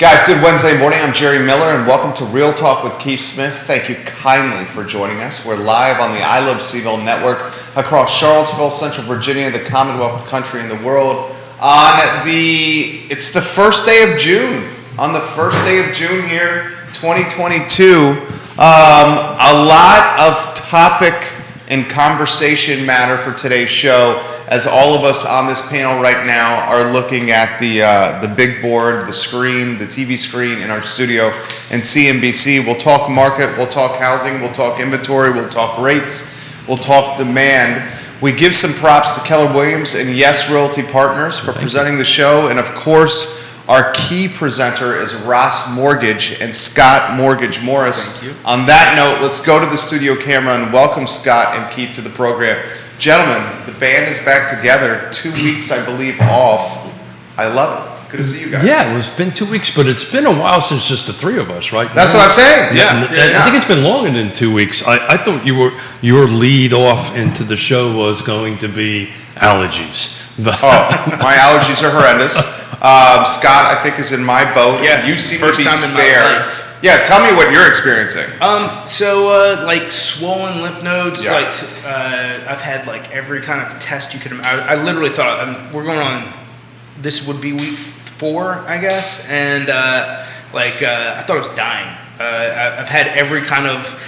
Guys, good Wednesday morning. I'm Jerry Miller, and welcome to Real Talk with Keith Smith. Thank you kindly for joining us. We're live on the I Love Seville network across Charlottesville, Central Virginia, the Commonwealth, the country, and the world. It's the first day of June. On the first day of June here, 2022, a lot of topic and conversation matter for today's show, as all of us on this panel right now are looking at the big board, the screen, the TV screen in our studio in CNBC. We'll talk market, we'll talk housing, we'll talk inventory, we'll talk rates, we'll talk demand. We give some props to Keller Williams and Yes Realty Partners for presenting the show, and of course, our key presenter is Ross Mortgage and Scott Mortgage Morris. Thank you. On that note, let's go to the studio camera and welcome Scott and Keith to the program. Gentlemen, the band is back together. 2 weeks, I believe, off. I love it. Good to see you guys. Yeah, it's been 2 weeks, but it's been a while since just the three of us, right? That's what I'm saying. Yeah. I think it's been longer than 2 weeks. I thought your lead off into the show was going to be allergies. My allergies are horrendous. Scott, I think, is in my boat. Yeah, you seem first to be time in my spared. life. Yeah, tell me what you're experiencing. Like swollen lymph nodes. Yeah. I've had like every kind of test you could imagine. I literally thought we're going on. This would be week 4, I guess, and I thought I was dying. I've had every kind of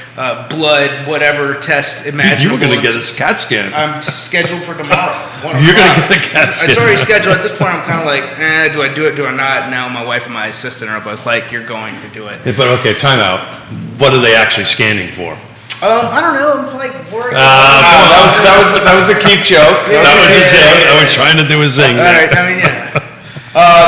blood, whatever test imaginable. You were going to get a CAT scan. I'm scheduled for tomorrow. You're going to get a CAT scan. It's already scheduled. At this point, I'm kind of like, do I do it, do I not? Now my wife and my assistant are both like, you're going to do it. Yeah, but okay, time out. What are they actually scanning for? I don't know. I'm like worried. That was a Keith joke. That was a zing. I was trying to do a zing. All right. I mean, yeah.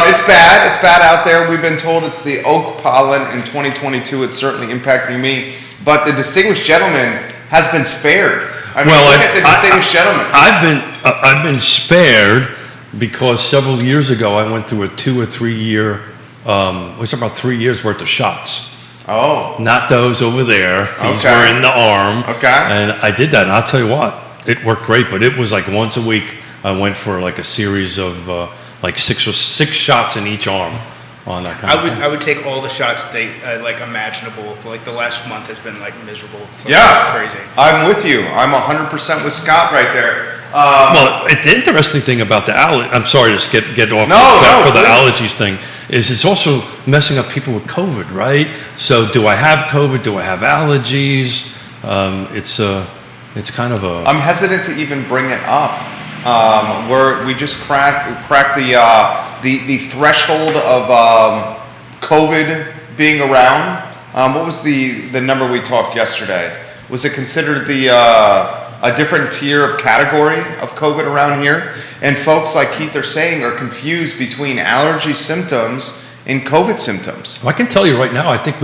It's bad. It's bad out there. We've been told it's the oak pollen in 2022. It's certainly impacting me. But the distinguished gentleman has been spared. I mean, look at the distinguished gentleman. I've been spared because several years ago I went through a 2 or 3 year. It was about 3 years worth of shots. Oh. Not those over there. These were in the arm. Okay. And I did that. And I'll tell you what, it worked great. But it was like once a week. I went for like a series of like six shots in each arm on that kind of thing. I would take all the shots imaginable. For like the last month has been like miserable. Yeah. Crazy. I'm with you. I'm 100% with Scott right there. Well, the interesting thing about the allergy, I'm sorry to get off for the allergies thing, is it's also messing up people with COVID, right? So do I have COVID? Do I have allergies? It's kind of a... I'm hesitant to even bring it up. We just cracked the threshold of COVID being around. What was the number we talked yesterday? Was it considered a different tier of category of COVID around here? And folks like Keith are saying are confused between allergy symptoms and COVID symptoms. I can tell you right now, I think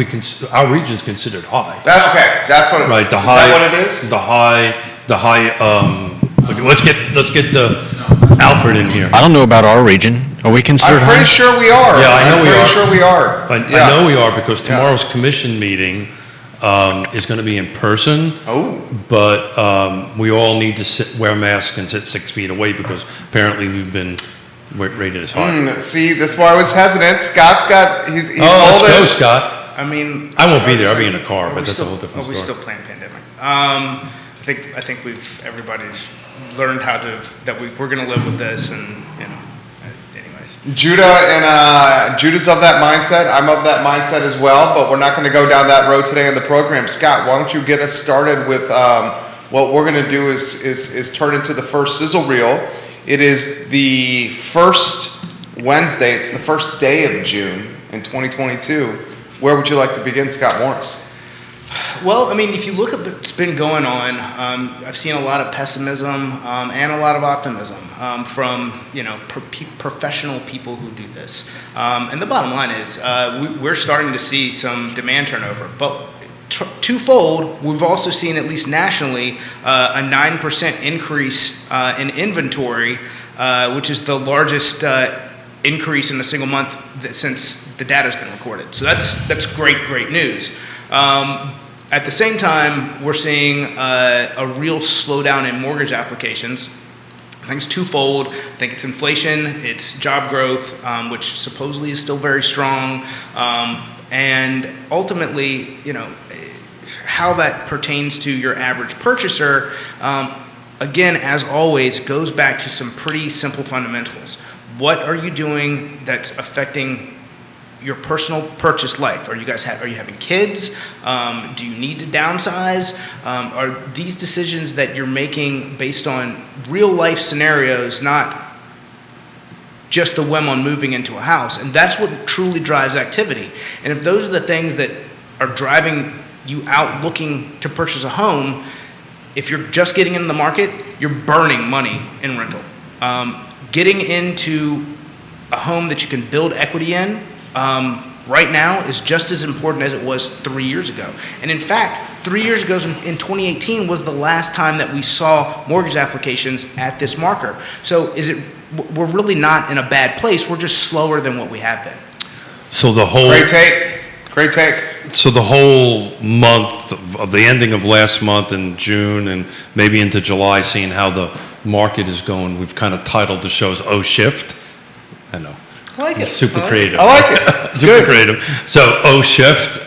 our region is considered high. Okay, that's what it is. Right, Is that what it is? The high. Let's get the Alfred in here. I don't know about our region. Are we considered I'm pretty sure we are. Yeah, I know we are. I'm pretty sure we are. I know we are because tomorrow's commission meeting is going to be in person. Oh. But we all need to wear masks and sit 6 feet away because apparently we've been rated as high. See, that's why I was hesitant. Scott's got, he's let's go, Scott. I mean, I won't be there. I'll be in a car, but that's a whole different story. We still playing pandemic. I think everybody's learned that we're going to live with this, and anyways. Judah's of that mindset. I'm of that mindset as well, but we're not going to go down that road today on the program. Scott, why don't you get us started with what we're going to do is turn into the first sizzle reel. It is the first Wednesday. It's the first day of June in 2022. Where would you like to begin, Scott Morris? Well, I mean, if you look at what's been going on, I've seen a lot of pessimism and a lot of optimism from professional people who do this. And the bottom line is we're starting to see some demand turnover, but twofold, we've also seen, at least nationally, a 9% increase in inventory, which is the largest increase in a single month since the data's been recorded. So that's great news. At the same time, we're seeing a real slowdown in mortgage applications. I think it's twofold. I think it's inflation, it's job growth, which supposedly is still very strong, and ultimately, how that pertains to your average purchaser, again, as always, goes back to some pretty simple fundamentals. What are you doing that's affecting your personal purchase life? Are you having kids? Do you need to downsize? Are these decisions that you're making based on real life scenarios, not just the whim on moving into a house? And that's what truly drives activity. And if those are the things that are driving you out looking to purchase a home, if you're just getting in the market, you're burning money in rental. Getting into a home that you can build equity in right now is just as important as it was 3 years ago. And in fact, 3 years ago in 2018 was the last time that we saw mortgage applications at this marker. So we're really not in a bad place. We're just slower than what we have been. So the whole Great take. So the whole month of the ending of last month in June and maybe into July, seeing how the market is going, we've kind of titled the shows "Oh Shift." I know. I like it. Super creative. I like it. Super good. Creative. So "Oh Shift."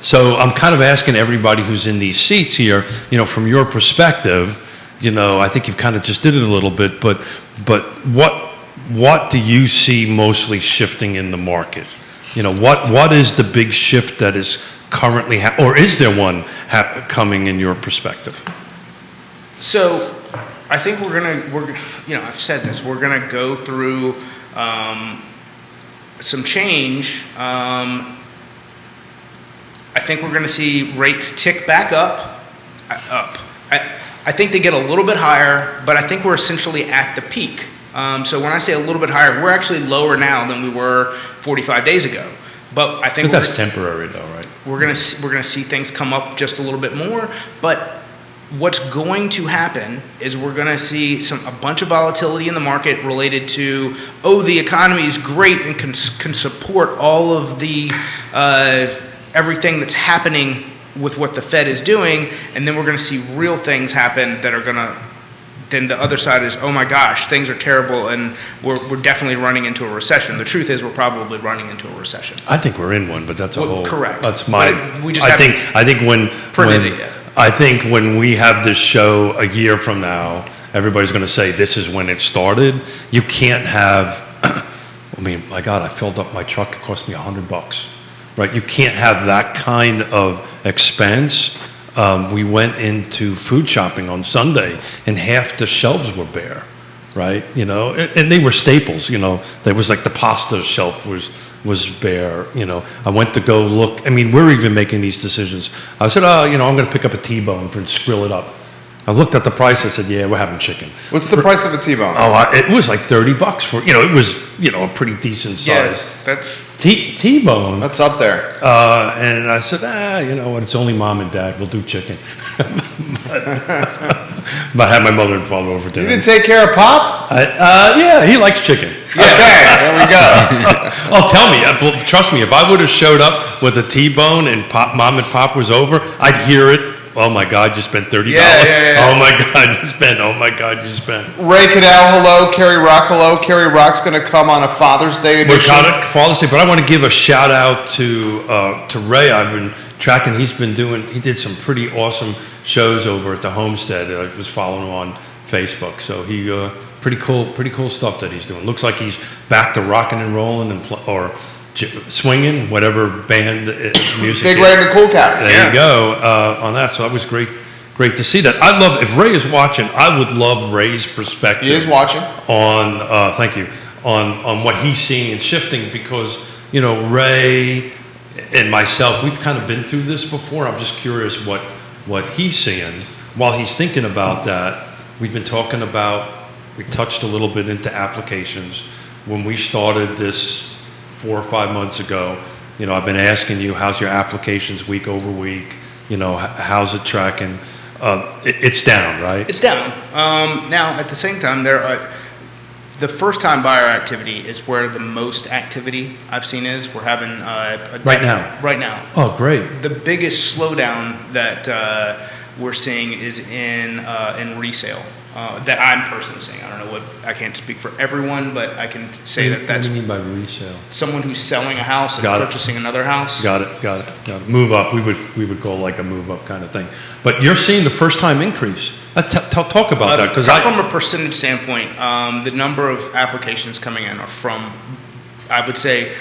So I'm kind of asking everybody who's in these seats here, from your perspective, I think you've kind of just did it a little bit, but what do you see mostly shifting in the market? What is the big shift that is currently, or is there one coming in your perspective? So, I think I've said this, we're gonna go through some change. I think we're gonna see rates tick back up. I think they get a little bit higher, but I think we're essentially at the peak. So when I say a little bit higher, we're actually lower now than we were 45 days ago. But I think that's temporary, though, right? We're gonna see things come up just a little bit more. But what's going to happen is we're gonna see a bunch of volatility in the market related to the economy is great and can support all of the everything that's happening with what the Fed is doing, and then we're gonna see real things happen that are gonna. Then the other side is, oh my gosh, things are terrible, and we're definitely running into a recession. The truth is, we're probably running into a recession. I think we're in one, but that's a whole. Correct. That's my. We just I think when printed it yet. I think when we have this show a year from now, everybody's going to say this is when it started. You can't have. I mean, my God, I filled up my truck. It cost me $100, right? You can't have that kind of expense. We went into food shopping on Sunday, and half the shelves were bare, right? And they were staples. There was like the pasta shelf was bare. I went to go look. I mean, we're even making these decisions. I said, I'm going to pick up a T-bone and grill it up. I looked at the price. I said, yeah, we're having chicken. What's the price of a T-bone? It was like $30 for. It was a pretty decent size. Yeah, that's T-bone. That's up there. And I said, you know what? It's only mom and dad. We'll do chicken. But I had my mother and father over dinner. You didn't take care of Pop? Yeah, he likes chicken. Yeah. Okay, there we go. Tell me. Trust me. If I would have showed up with a T-bone and mom and pop was over, I'd hear it. Oh my God, you spent $30. Yeah. Oh my God, you spent. Oh my God, you spent. Ray Cadell, hello. Carrie Rock, hello. Carrie Rock's going to come on a Father's Day edition. We're kind of Father's Day, but I want to give a shout out to Ray. I've been tracking. He did some pretty awesome shows over at the Homestead. I was following him on Facebook. So he pretty cool stuff that he's doing. Looks like he's back to rocking and rolling or swinging, whatever band music. Big Ray and the Cool Cats. There you go on that. So that was great to see that. I love, if Ray is watching, I would love Ray's perspective. He is watching. On thank you on what he's seeing and shifting, because Ray and myself, we've kind of been through this before. I'm just curious what he's seeing while he's thinking about that. We've been talking about. We touched a little bit into applications when we started this 4 or 5 months ago. I've been asking you, how's your applications week over week? How's it tracking? It's down, right? It's down. Now, at the same time, the first-time buyer activity is where the most activity I've seen is. We're having right now. Right now. Oh, great. The biggest slowdown that we're seeing is in resale. that I'm personally seeing. I don't know I can't speak for everyone, but I can say that that's What do you mean by resale? someone who's selling a house and Got it. purchasing another house. Got it. Move up. We would call like a move up kind of thing. But you're seeing the first time increase. Talk about that because From a percentage standpoint, the number of applications coming in are from, I would say,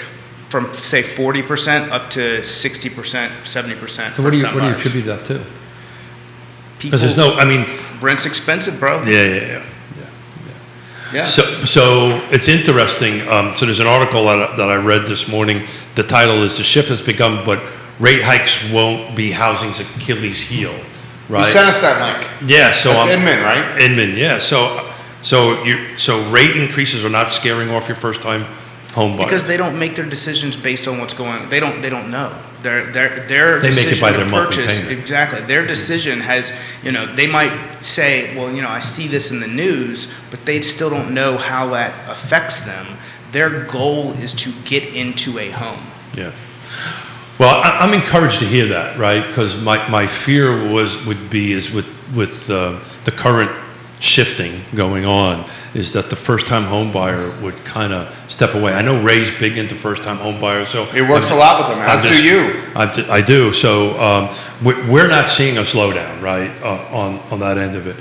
from say 40% up to 60%, 70%. So what do you attribute that to? Because there's no, I mean, rent's expensive, bro. Yeah. Yeah. So it's interesting. So there's an article that I read this morning. The title is "The Shift Has Begun, but Rate Hikes Won't Be Housing's Achilles Heel." Right. You sent us that link. Yeah. So that's Inman, right? Inman. Yeah. So rate increases are not scaring off your first time home buyer because they don't make their decisions based on what's going on. They don't know. Their they decision make it by to their monthly purchase, payment. exactly. Their decision has, they might say, well, I see this in the news, but they still don't know how that affects them. Their goal is to get into a home. Yeah. Well, I'm encouraged to hear that, right? Because my fear would be with the current shifting going on is that the first-time home buyer would kind of step away. I know Ray's big into first-time home buyers, so it works a lot with them. As do you. I do. So we're not seeing a slowdown, right, on that end of it.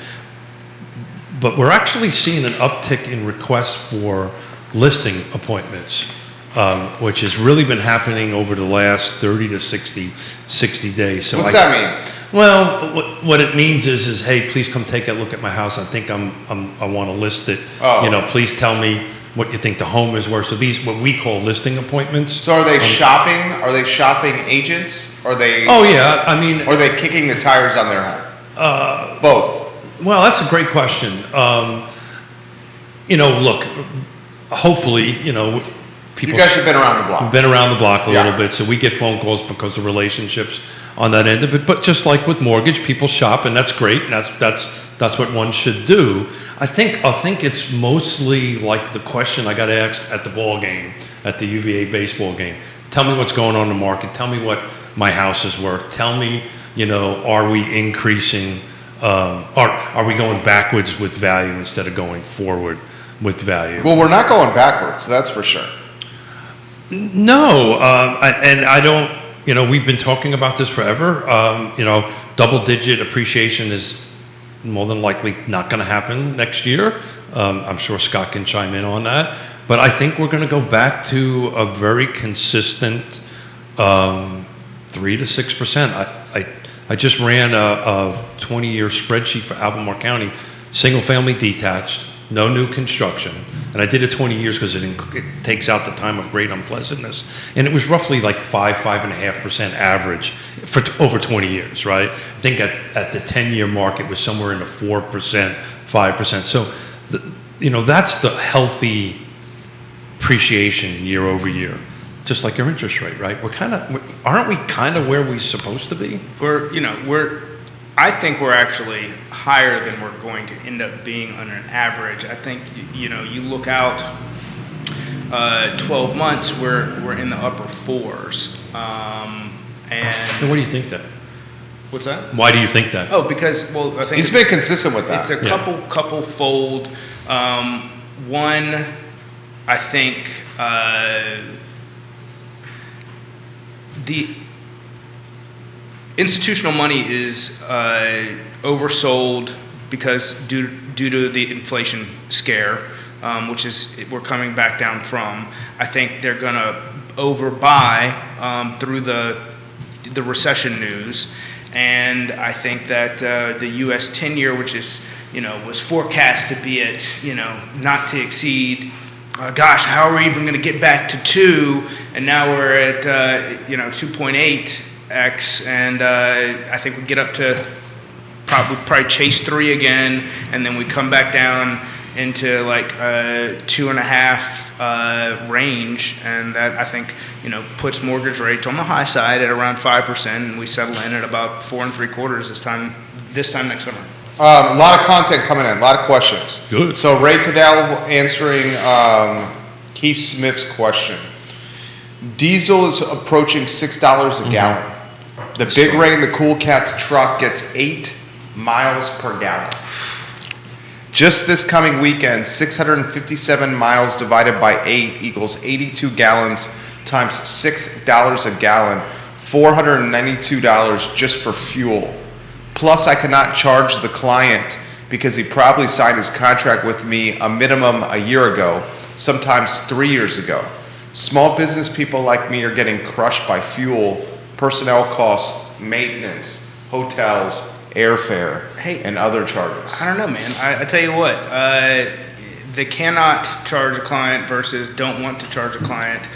But we're actually seeing an uptick in requests for listing appointments, which has really been happening over the last 30 to 60 days. So what's that mean? Well, what it means is, hey, please come take a look at my house. I think I want to list it. Oh. Please tell me what you think the home is worth. So these, what we call listing appointments. So are they shopping? Are they shopping agents? Are they? Oh yeah, I mean. Or are they kicking the tires on their home? Both. Well, that's a great question. Look, hopefully, people. You guys have been around the block. Been around the block a little bit, so we get phone calls because of relationships on that end of it. But just like with mortgage, people shop, and that's great. And that's what one should do. I think it's mostly like the question I got asked at the ball game, at the UVA baseball game. Tell me what's going on in the market. Tell me what my house is worth. Tell me, are we increasing? Are we going backwards with value instead of going forward with value? Well, we're not going backwards. That's for sure. No, and I don't. We've been talking about this forever. Double-digit appreciation is more than likely not going to happen next year. I'm sure Scott can chime in on that. But I think we're going to go back to a very consistent 3 to 6%. I just ran a 20-year spreadsheet for Albemarle County, single-family detached, no new construction. And I did it 20 years because it takes out the time of great unpleasantness. And it was roughly like 5.5% average for over 20 years, right? I think at the 10-year mark, it was somewhere in the 4%, 5%. So, that's the healthy appreciation year over year, just like your interest rate, right? Aren't we kind of where we're supposed to be? I think we're actually higher than we're going to end up being on an average. I think, you look out 12 months, we're in the upper 4s. And what do you think that? What's that? Why do you think that? Oh, because, I think he's been consistent with that. It's a couple fold. One, I think the institutional money is oversold because due to the inflation scare, which is we're coming back down from. I think they're going to overbuy through the recession news, and I think that the U.S. 10-year, which is was forecast to be at not to exceed. Gosh, how are we even going to get back to 2? And now we're at 2.8x, and I think we get up to probably chase 3 again, and then we come back down into like 2.5 range, and that I think puts mortgage rates on the high side at around 5%, and we settle in at about 4 3/4 this time next summer. A lot of content coming in, a lot of questions. Good. So Ray Cadell answering Keith Smith's question. Diesel is approaching $6 a gallon. The Big Ray in the Cool Cat's truck gets 8 miles per gallon. Just this coming weekend, 657 miles divided by 8 equals 82 gallons times $6 a gallon, $492 just for fuel. Plus, I cannot charge the client because he probably signed his contract with me a minimum a year ago, sometimes 3 years ago. Small business people like me are getting crushed by fuel, personnel costs, maintenance, hotels, airfare, and other charges. I don't know, man. I tell you what, they cannot charge a client versus don't want to charge a client.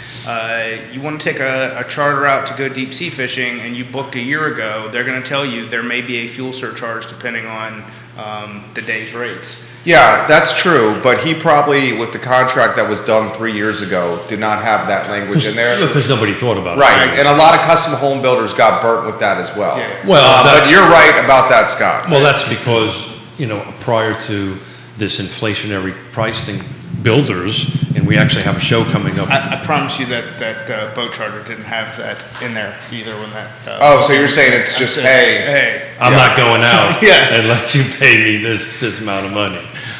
You want to take a charter out to go deep sea fishing and you booked a year ago, they're going to tell you there may be a fuel surcharge depending on the day's rates. Yeah, that's true, but he probably, with the contract that was done 3 years ago, did not have that language in there. Because nobody thought about it. Right, and a lot of custom home builders got burnt with that as well. Yeah. Well, but you're right about that, Scott. Well, that's because, prior to this inflationary price thing, builders, and we actually have a show coming up. I promise you that boat charter didn't have that in there either when that. So you're saying it's just, hey. I'm not going out Yeah. unless you pay me this amount of money,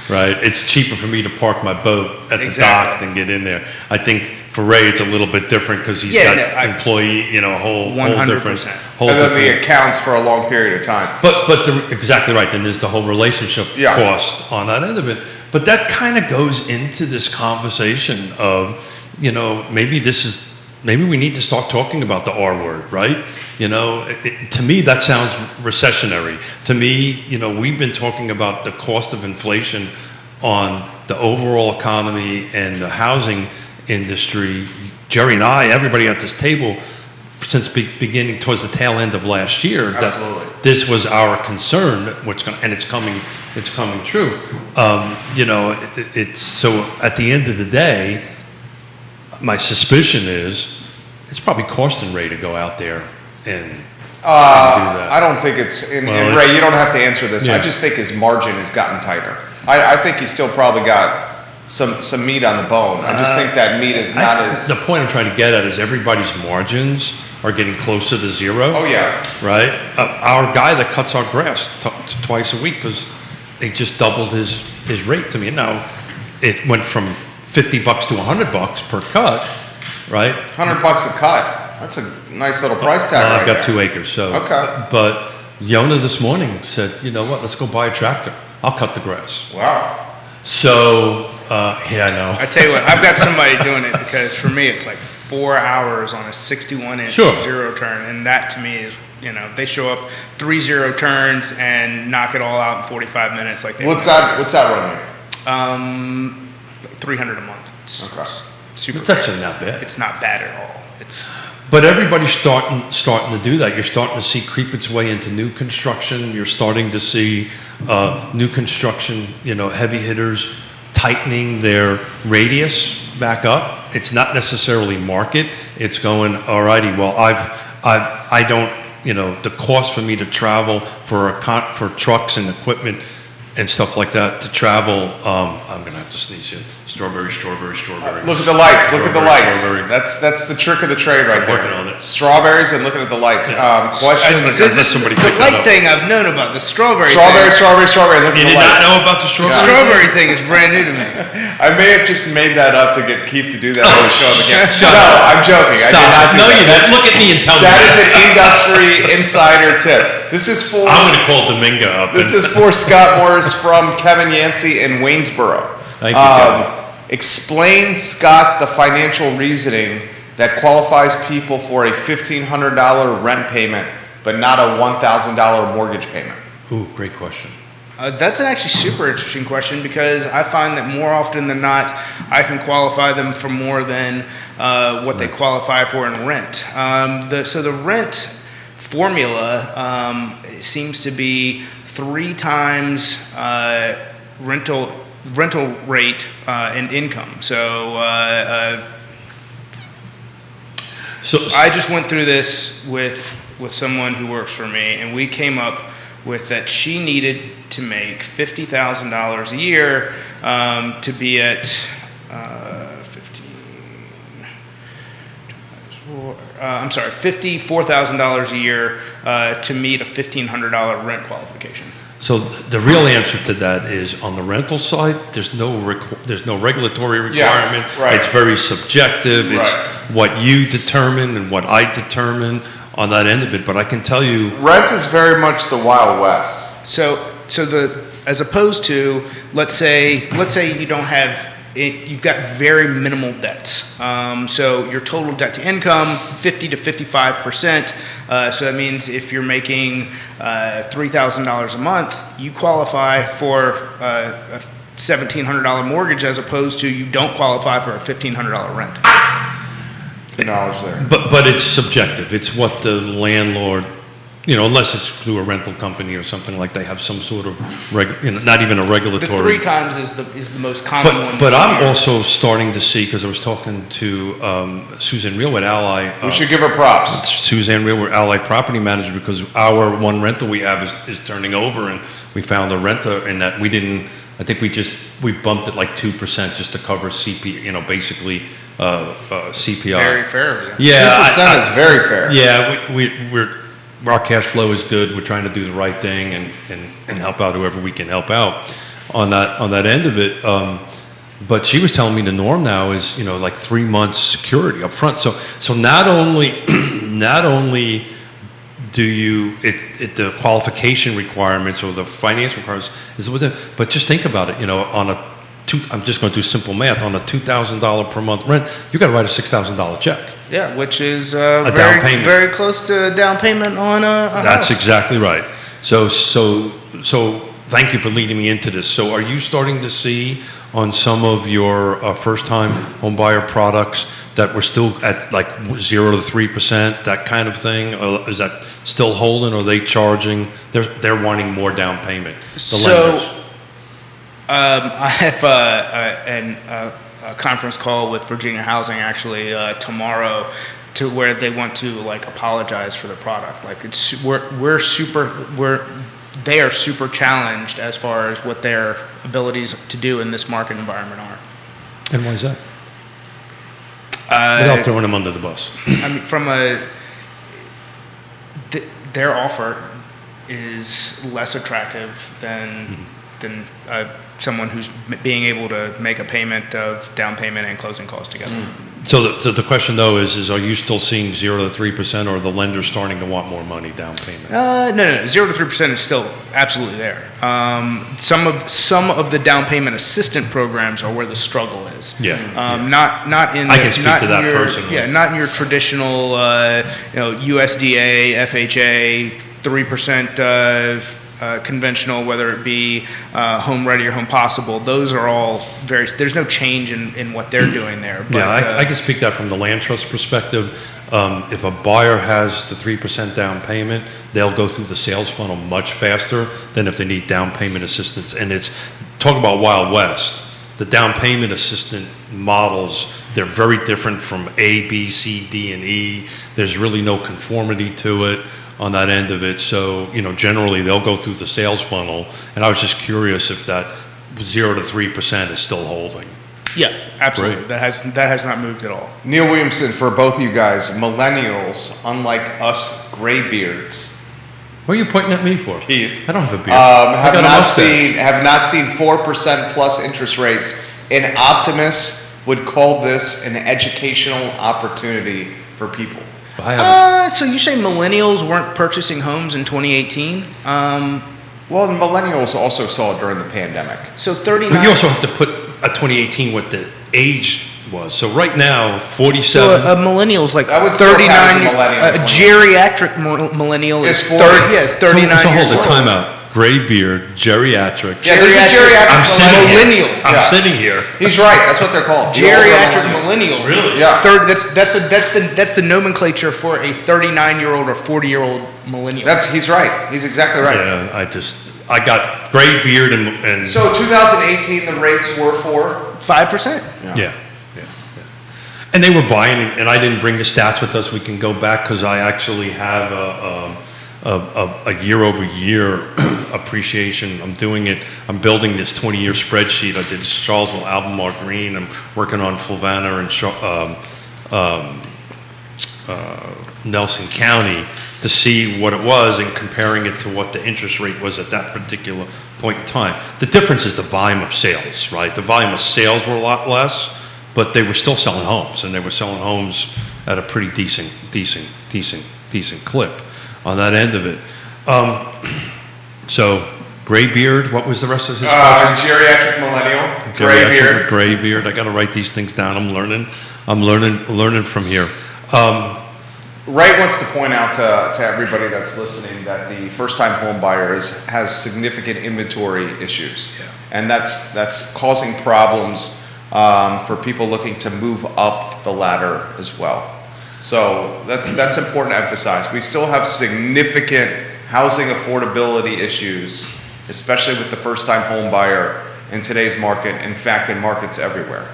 right? It's cheaper for me to park my boat at the dock than get in there. I think for Ray, it's a little bit different because he's got employee, a whole 100%. And then the accounts for a long period of time. But exactly right. Then there's the whole relationship cost on that end of it. But that kind of goes into this conversation of, maybe we need to start talking about the R word, right? To me, that sounds recessionary. To me, we've been talking about the cost of inflation on the overall economy and the housing industry. Jerry and I, everybody at this table, since beginning towards the tail end of last year, Absolutely. that this was our concern, and it's coming true. So at the end of the day, my suspicion is it's probably costing Ray to go out there and do that. I don't think it's, and Ray, you don't have to answer this. Yeah. I just think his margin has gotten tighter. I think he's still probably got some meat on the bone. I just think that meat is not as... The point I'm trying to get at is everybody's margins are getting closer to zero. Oh, yeah. Right? Our guy that cuts our grass twice a week, because they just doubled his rates. I mean, now it went from $50 to $100 per cut, right? $100 a cut. That's a nice little price tag I've got there. 2 acres, so. Okay. But Yonna this morning said, you know what, let's go buy a tractor. I'll cut the grass. Wow. So, I know. I tell you what, I've got somebody doing it because for me it's like 4 hours on a 61-inch zero turn, and that to me is, they show up 3 zero turns and knock it all out in 45 minutes. Like What's that run like 300 a month. Okay. Super. It's actually not bad. It's not bad at all. But everybody's starting to do that. You're starting to see creep its way into new construction. You're starting to see new construction, heavy hitters tightening their radius back up. It's not necessarily market. It's going, alrighty, well, I don't, the cost for me to travel for trucks and equipment and stuff like that to travel. I'm gonna have to sneeze here. Strawberry. Look at the lights. Look at the lights. Strawberry. That's the trick of the trade right there. Working on it. Strawberries and looking at the lights. Questions. The light thing I've known about, the strawberry. Strawberry. Look at You the did lights. not know about the strawberry? The strawberry thing is brand new to me. I may have just made that up to get Keith to do that on the show again. shut No, up. I'm joking. I did Stop. not do No, that. you didn't. Look at me and tell me. That is an industry insider tip. This is for. I'm gonna call Domingo up. This is for Scott Morris from Kevin Yancey in Waynesboro. Thank you, Kevin. Explain, Scott, the financial reasoning that qualifies people for a $1,500 rent payment, but not a $1,000 mortgage payment. Ooh, great question. That's an actually super interesting question because I find that more often than not, I can qualify them for more than what they qualify for in rent. So the rent formula seems to be 3 times rental rate and income. So I just went through this with someone who works for me, and we came up with that she needed to make $50,000 a year to be at 15 times 4. $54,000 a year to meet a $1,500 rent qualification. So the real answer to that is on the rental side, there's no regulatory requirement. right. It's very subjective. It's Right. what you determine and what I determine on that end of it. But I can tell you, Rent is very much the Wild West. So as opposed to, let's say you don't have you've got very minimal debts. So your total debt to income, 50 to 55%. So that means if you're making $3,000 a month, you qualify for a $1,700 mortgage, as opposed to you don't qualify for a $1,500 rent. Good knowledge there. but it's subjective. It's what the landlord, unless it's through a rental company or something like they have some sort of not even a The regulatory. 3 times is the most common one. But that you I'm hear. also starting to see, because I was talking to Suzanne Real with Ally. We should give her props. Suzanne Real, we're Ally property manager, because our one rental we have is turning over, and we found a renter in that I think we bumped it like 2% just to cover basically CPI. Very fair. Yeah. 2% is very fair. Yeah, our cash flow is good. We're trying to do the right thing and help out whoever we can help out on that end of it. But she was telling me the norm now is, like 3 months security up front. So not only do you the qualification requirements or the finance requirements is with it, but just think about it. I'm just going to do simple math. On a $2,000 per month rent, you got to write a $6,000 check. Yeah, which is down payment. very close to down payment on a That's house. exactly right. So thank you for leading me into this. So are you starting to see on some of your first-time home buyer products that we're still at like 0 to 3%, that kind of thing? Is that still holding, or are they charging? They're wanting more down payment. The lenders. I have a conference call with Virginia Housing actually tomorrow, to where they want to apologize for the product. They are super challenged as far as what their abilities to do in this market environment are. And why is that? Without throwing them under the bus. I mean, their offer is less attractive than someone who's being able to make a payment of down payment and closing costs together. So the question though is are you still seeing 0 to 3%, or are the lenders starting to want more money down payment? No. 0 to 3% is still absolutely there. Some of the down payment assistant programs are where the struggle is. Yeah. Not in. I can speak to that personally. Yeah, not in your traditional, USDA, FHA, 3% conventional, whether it be home ready or home possible. Those are all there's no change in what they're doing there. But, yeah, I can speak that from the land trust perspective. If a buyer has the 3% down payment, they'll go through the sales funnel much faster than if they need down payment assistance. And talk about Wild West. The down payment assistant models, they're very different from A, B, C, D, and E. There's really no conformity to it on that end of it. So, generally they'll go through the sales funnel. And I was just curious if that 0 to 3% is still holding. Yeah, absolutely. Great. That has not moved at all. Neil Williamson, for both of you guys, millennials, unlike us graybeards, What are you pointing at me for? Keith, I don't have a beard. have not seen 4% plus interest rates. And Optimus would call this an educational opportunity for people. So you say millennials weren't purchasing homes in 2018? Well, the millennials also saw it during the pandemic. So 39. But you also have to put a 2018 what the age was. So right now, So 47. a millennial's like That would still 39. count as a millennial, A geriatric millennial is It's 40. 30. Yeah, it's 39 so years hold the old. time out. Gray beard, geriatric. Yeah, there's a geriatric I'm sitting millennial. here. I'm Yeah. sitting here. He's right. That's what they're called. The older Geriatric millennials. millennial. Really? Yeah. That's the nomenclature for a 39-year-old or 40-year-old millennial. He's right. He's exactly right. Yeah, I got gray beard and So 2018, the rates were for 5%. yeah. And they were buying, and I didn't bring the stats with us. We can go back because I actually have a year-over-year appreciation. I'm building this 20-year spreadsheet. I did Charlottesville, Albemarle Green. I'm working on Fluvanna and Nelson County to see what it was and comparing it to what the interest rate was at that particular point in time. The difference is the volume of sales, right? The volume of sales were a lot less, but they were still selling homes, and they were selling homes at a pretty decent clip on that end of it. So, gray beard, what was the rest of his question? Geriatric millennial, gray beard. Gray beard. I got to write these things down. I'm learning from here. Ray wants to point out to everybody that's listening that the first-time home buyer has significant inventory issues, and that's causing problems for people looking to move up the ladder as well. So that's important to emphasize. We still have significant housing affordability issues, especially with the first-time home buyer in today's market. In fact, in markets everywhere.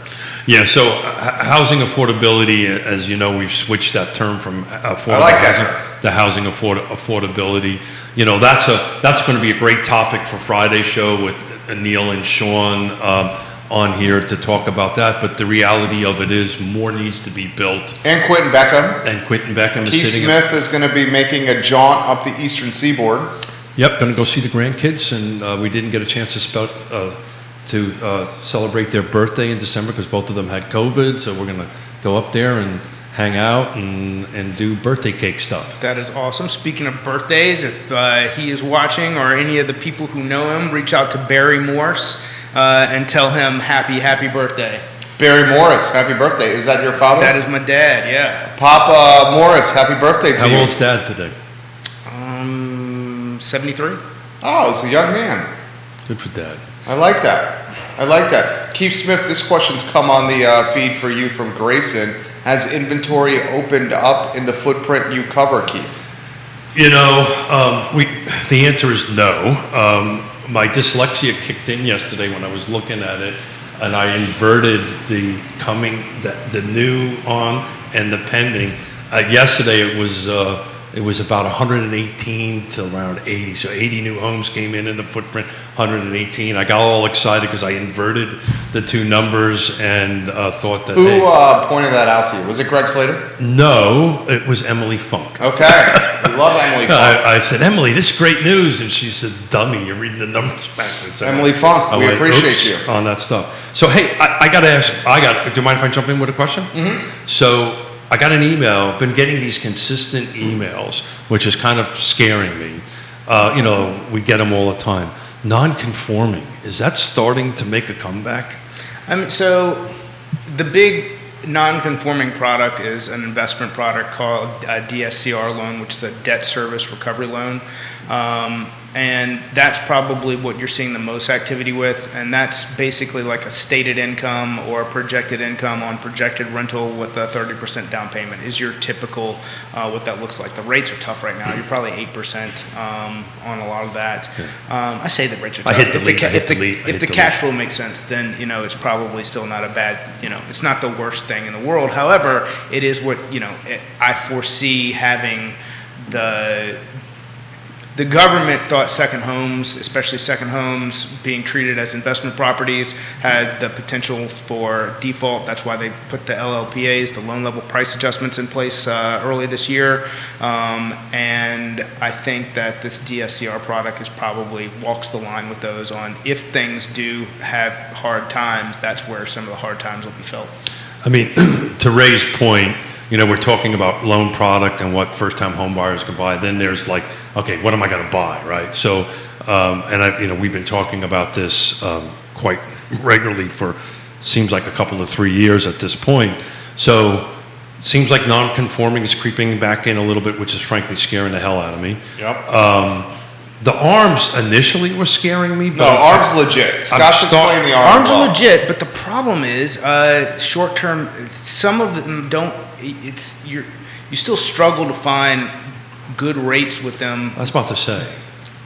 Yeah, so housing affordability, as you know, we've switched that term from affordable I like that housing to housing affordability. You know, that's going to be a great topic for Friday's show with Neil and Sean on here to talk about that. But the reality of it is more needs to be built. And Quentin Beckham. Is Keith sitting. Smith is going to be making a jaunt up the Eastern Seaboard. Yep, going to go see the grandkids, and we didn't get a chance to celebrate their birthday in December because both of them had COVID, so we're going to go up there and hang out and do birthday cake stuff. That is awesome. Speaking of birthdays, if he is watching or any of the people who know him, reach out to Barry Morse and tell him happy birthday. Barry Morris, happy birthday. Is that your father? That is my dad, yeah. Papa Morris, happy birthday to you. How old's Dad today? 73. Oh, it's a young man. Good for Dad. I like that. Keith Smith, this question's come on the feed for you from Grayson. Has inventory opened up in the footprint you cover, Keith? You know, the answer is no. My dyslexia kicked in yesterday when I was looking at it, and I inverted the new on and the pending. Yesterday it was about 118 to around 80. So 80 new homes came in the footprint, 118. I got all excited because I inverted the two numbers and thought that. Who pointed that out to you? Was it Greg Slater? No, it was Emily Funk. Okay, we love Emily Funk. I said, Emily, this is great news. And she said, dummy, you're reading the numbers backwards. Emily Funk, we appreciate you. On that stuff. So, hey, I got to ask, do you mind if I jump in with a question? Mm-hmm. So, I got an email, been getting these consistent emails, which is kind of scaring me. You know, we get them all the time. Non-conforming, is that starting to make a comeback? I mean, so the big non-conforming product is an investment product called a DSCR loan, which is a debt service recovery loan. And that's probably what you're seeing the most activity with, and that's basically like a stated income or a projected income on projected rental with a 30% down payment is your typical what that looks like. The rates are tough right now. You're probably 8% on a lot of that. I say the rates are tough. If the cash flow makes sense, then you know it's probably still not a bad. You know, it's not the worst thing in the world. However, it is what I foresee having the government thought second homes, especially second homes being treated as investment properties, had the potential for default. That's why they put the LLPAs, the loan level price adjustments, in place early this year. And I think that this DSCR product is probably walks the line with those on if things do have hard times, that's where some of the hard times will be felt. I mean, to Ray's point, you know, we're talking about loan product and what first-time home buyers can buy. Then there's like, okay, what am I going to buy, right? So, we've been talking about this quite regularly for seems like a couple of 3 years at this point. So, seems like non-conforming is creeping back in a little bit, which is frankly scaring the hell out of me. Yep. The ARMs initially were scaring me. No, ARM's legit. Scott's explained the ARM. ARM's legit, but the problem is short-term. Some of them don't. You still struggle to find good rates with them. I was about to say,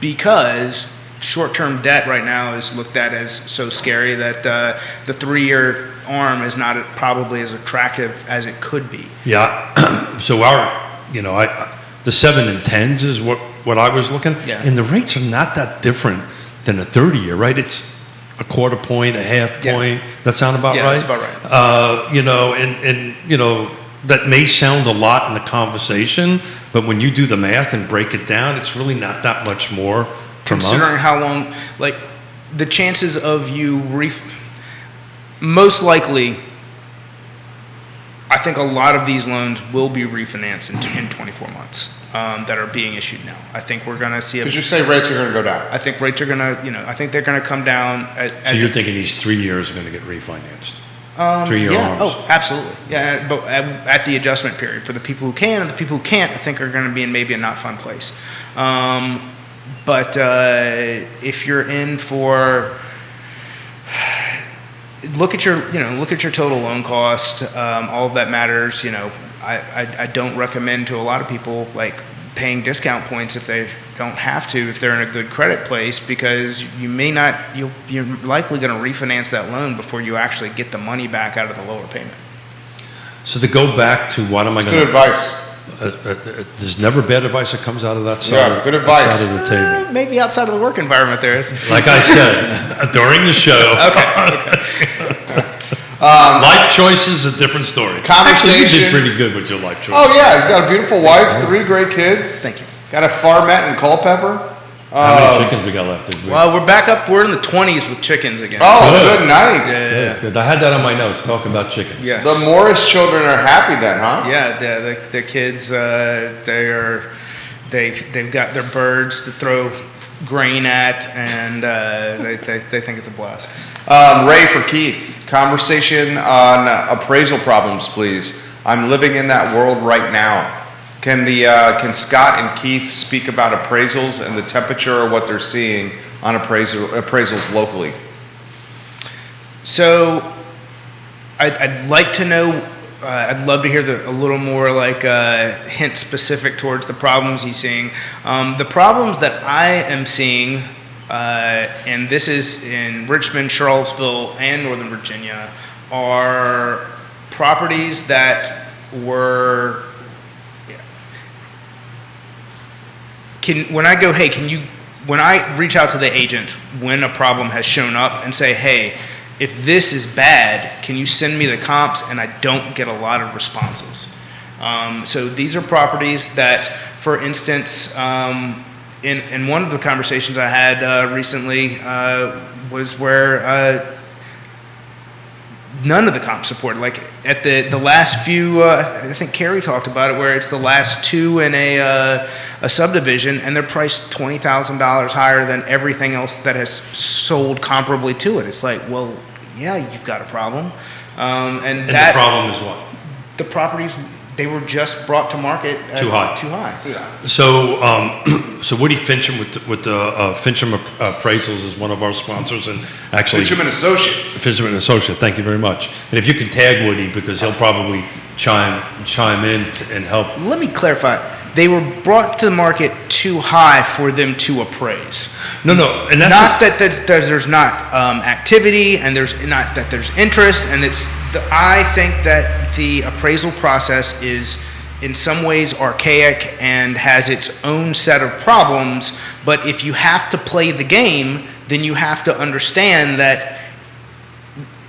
because short-term debt right now is looked at as so scary that the 3-year ARM is not probably as attractive as it could be. Yeah. So the 7 and 10s is what I was looking. Yeah. And the rates are not that different than a 30-year, right? It's a quarter point, a half point. That sound about right? Yeah, that's about right. that may sound a lot in the conversation, but when you do the math and break it down, it's really not that much more per month. Considering how long, like, the chances of you most likely, I think a lot of these loans will be refinanced in 24 months that are being issued now. I think we're going to see Because you say rates are going to go down. I think rates are going to, I think they're going to come down. So you're thinking these 3 years are going to get refinanced? 3-year yeah. arms. Oh, absolutely. Yeah, but at the adjustment period for the people who can, and the people who can't, I think are going to be in maybe a not fun place. But if you're in for, look at your total loan cost. All of that matters. I don't recommend to a lot of people like paying discount points if they don't have to, if they're in a good credit place, because you're likely going to refinance that loan before you actually get the money back out of the lower payment. So to go back to what am I going to... Good advice. There's never bad advice that comes out of that side, Yeah, good advice. side of the table. Maybe outside of the work environment there is. Like I said, during the show. Okay. Life choice is a different story. Conversation. Actually, you did pretty good with your life choice. Oh yeah, he's got a beautiful wife, 3 great kids. Thank you. Got a farmette in Culpeper. How many chickens we got left? Well, we're back up. We're in the 20s with chickens again. Oh, good night. Yeah. Good. I had that on my notes, talking about chickens. Yeah. The Morris children are happy then, huh? Yeah, the kids, they've got their birds to throw grain at, and they think it's a blast. Ray for Keith. Conversation on appraisal problems, please. I'm living in that world right now. Can Scott and Keith speak about appraisals and the temperature or what they're seeing on appraisals locally? So, I'd like to know. I'd love to hear a little more like hint specific towards the problems he's seeing. The problems that I am seeing, and this is in Richmond, Charlottesville, and Northern Virginia, are properties that were. When I reach out to the agent when a problem has shown up and say, hey, if this is bad, can you send me the comps? And I don't get a lot of responses. So these are properties that, for instance, in one of the conversations I had recently was where none of the comps supported. Like at the last few, I think Carrie talked about it, where it's the last 2 in a subdivision, and they're priced $20,000 higher than everything else that has sold comparably to it. It's like, well, yeah, you've got a problem. And the problem is what? The properties, they were just brought to market Too high. Yeah. So, so Woody Fincham with the Fincham Appraisals is one of our sponsors, and actually Fincham and Associates. Fincham and Associates. Thank you very much. And if you can tag Woody, because he'll probably chime in and help. Let me clarify. They were brought to the market too high for them to appraise. No, and that's not that there's not activity, and there's not that there's interest, and I think that the appraisal process is in some ways archaic and has its own set of problems. But if you have to play the game, then you have to understand that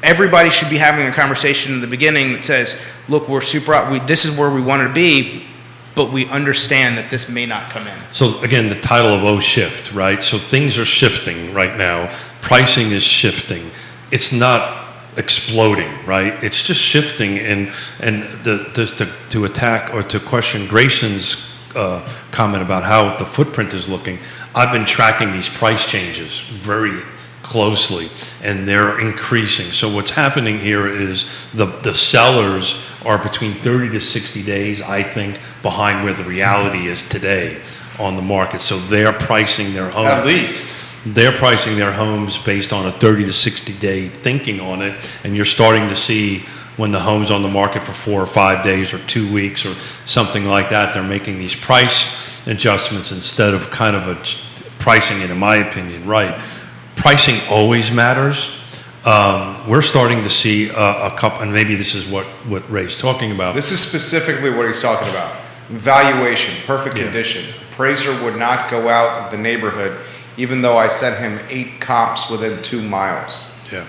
everybody should be having a conversation in the beginning that says, "Look, this is where we want to be." But we understand that this may not come in. So again, the title of O Shift, right? So things are shifting right now. Pricing is shifting. It's not exploding, right? It's just shifting. And to attack or to question Grayson's comment about how the footprint is looking, I've been tracking these price changes very closely, and they're increasing. So what's happening here is the sellers are between 30 to 60 days, I think, behind where the reality is today on the market. So they're pricing their homes. At least. They're pricing their homes based on a 30 to 60 day thinking on it, and you're starting to see when the home's on the market for 4 or 5 days or 2 weeks or something like that, they're making these price adjustments instead of kind of a pricing it, in my opinion, right. Pricing always matters. We're starting to see a couple, and maybe this is what Ray's talking about. This is specifically what he's talking about. Valuation, perfect condition. Appraiser would not go out of the neighborhood, even though I sent him 8 comps within 2 miles. Yeah.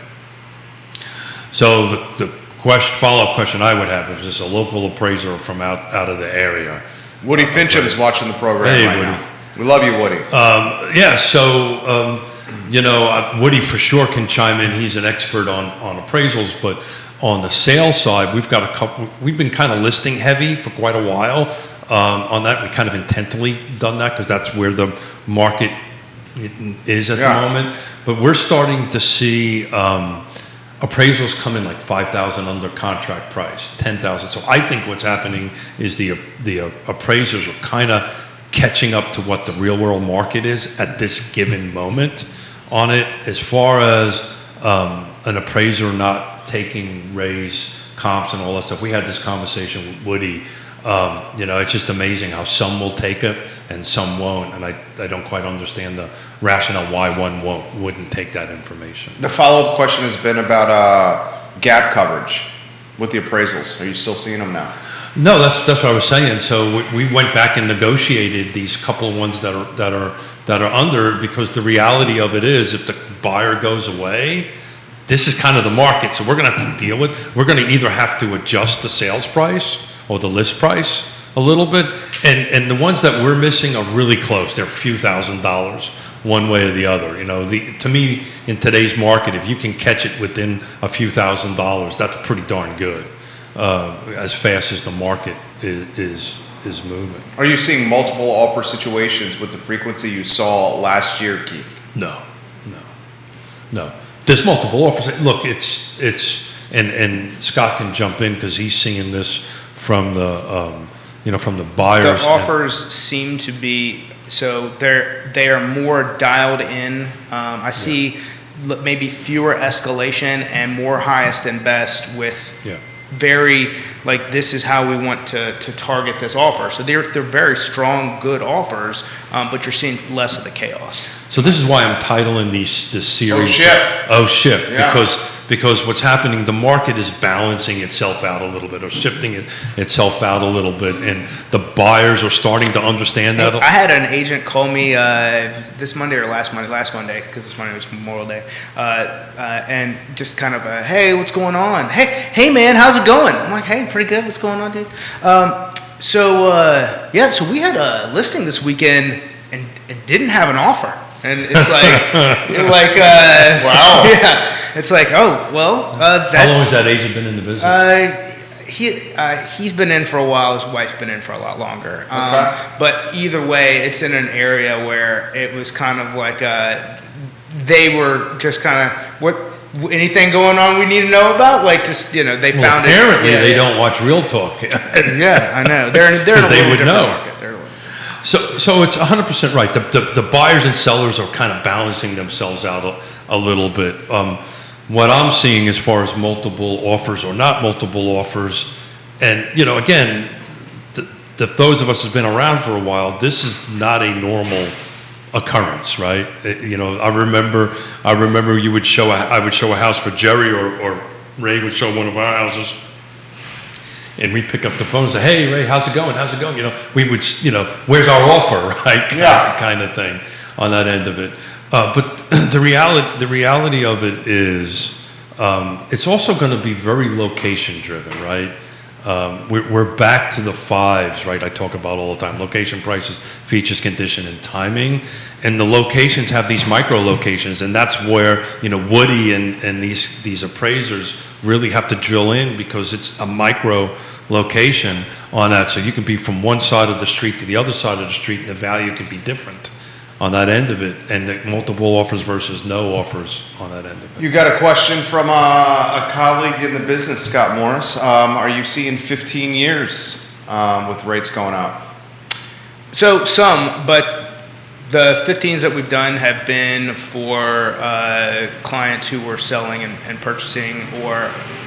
So the follow-up question I would have is this a local appraiser from out of the area? Woody Fincham's watching the program Hey, right Woody. now. We love you, Woody. Woody for sure can chime in. He's an expert on appraisals, but on the sales side, we've been kind of listing heavy for quite a while. On that, we kind of intentionally done that because that's where the market is at the moment. But we're starting to see appraisals come in like 5,000 under contract price, 10,000. So I think what's happening is the appraisers are kind of catching up to what the real world market is at this given moment on it. As far as an appraiser not taking raise comps and all that stuff, we had this conversation with Woody. It's just amazing how some will take it and some won't, and I don't quite understand the rationale why one wouldn't take that information. The follow-up question has been about gap coverage with the appraisals. Are you still seeing them now? No, that's what I was saying. So we went back and negotiated these couple of ones that are under, because the reality of it is, if the buyer goes away, this is kind of the market. So we're going to have to deal with. We're going to either have to adjust the sales price or the list price a little bit, and the ones that we're missing are really close. They're a few $1,000s one way or the other. To me, in today's market, if you can catch it within a few $1,000s, that's pretty darn good. As fast as the market is moving. Are you seeing multiple offer situations with the frequency you saw last year, Keith? No. There's multiple offers. Look, it's and Scott can jump in because he's seeing this from the from the buyers. The offers seem to be, so they are more dialed in. I see maybe fewer escalation and more highest and best with very, like, this is how we want to target this offer. So they're very strong, good offers, but you're seeing less of the chaos. So this is why I'm titling this series Shift. Yeah. Because what's happening, the market is balancing itself out a little bit, or shifting itself out a little bit, and the buyers are starting to understand that. I had an agent call me this Monday or last Monday, because this Monday was Memorial Day, and just kind of hey, what's going on? Hey man, how's it going? I'm like, hey, pretty good. What's going on, dude? So we had a listing this weekend and didn't have an offer. And it's like, wow. Yeah. It's like, oh, well. How long has that agent been in the business? He's been in for a while. His wife's been in for a lot longer. Okay. But either way, it's in an area where it was kind of like they were just kind of, anything going on we need to know about? Like, just, they found it. Apparently, they don't watch Real Talk. Yeah, I know. They're in a little different market. So it's 100% right. The buyers and sellers are kind of balancing themselves out a little bit. What I'm seeing as far as multiple offers or not multiple offers, and again, those of us who've been around for a while, this is not a normal occurrence, right? I remember I would show a house for Jerry, or Ray would show one of our houses. And we pick up the phone and say, hey, Ray, how's it going? We would, where's our offer, right? Kind of thing on that end of it. But the reality of it is, it's also going to be very location driven, right? We're back to the fives, right? I talk about all the time: location, prices, features, condition, and timing. And the locations have these micro locations, and that's where Woody and these appraisers really have to drill in, because it's a micro location on that. So you can be from one side of the street to the other side of the street, and the value could be different on that end of it, and the multiple offers versus no offers on that end of it. You got a question from a colleague in the business, Scott Morris. Are you seeing 15 years with rates going up? So some, but the 15s that we've done have been for clients who were selling and purchasing,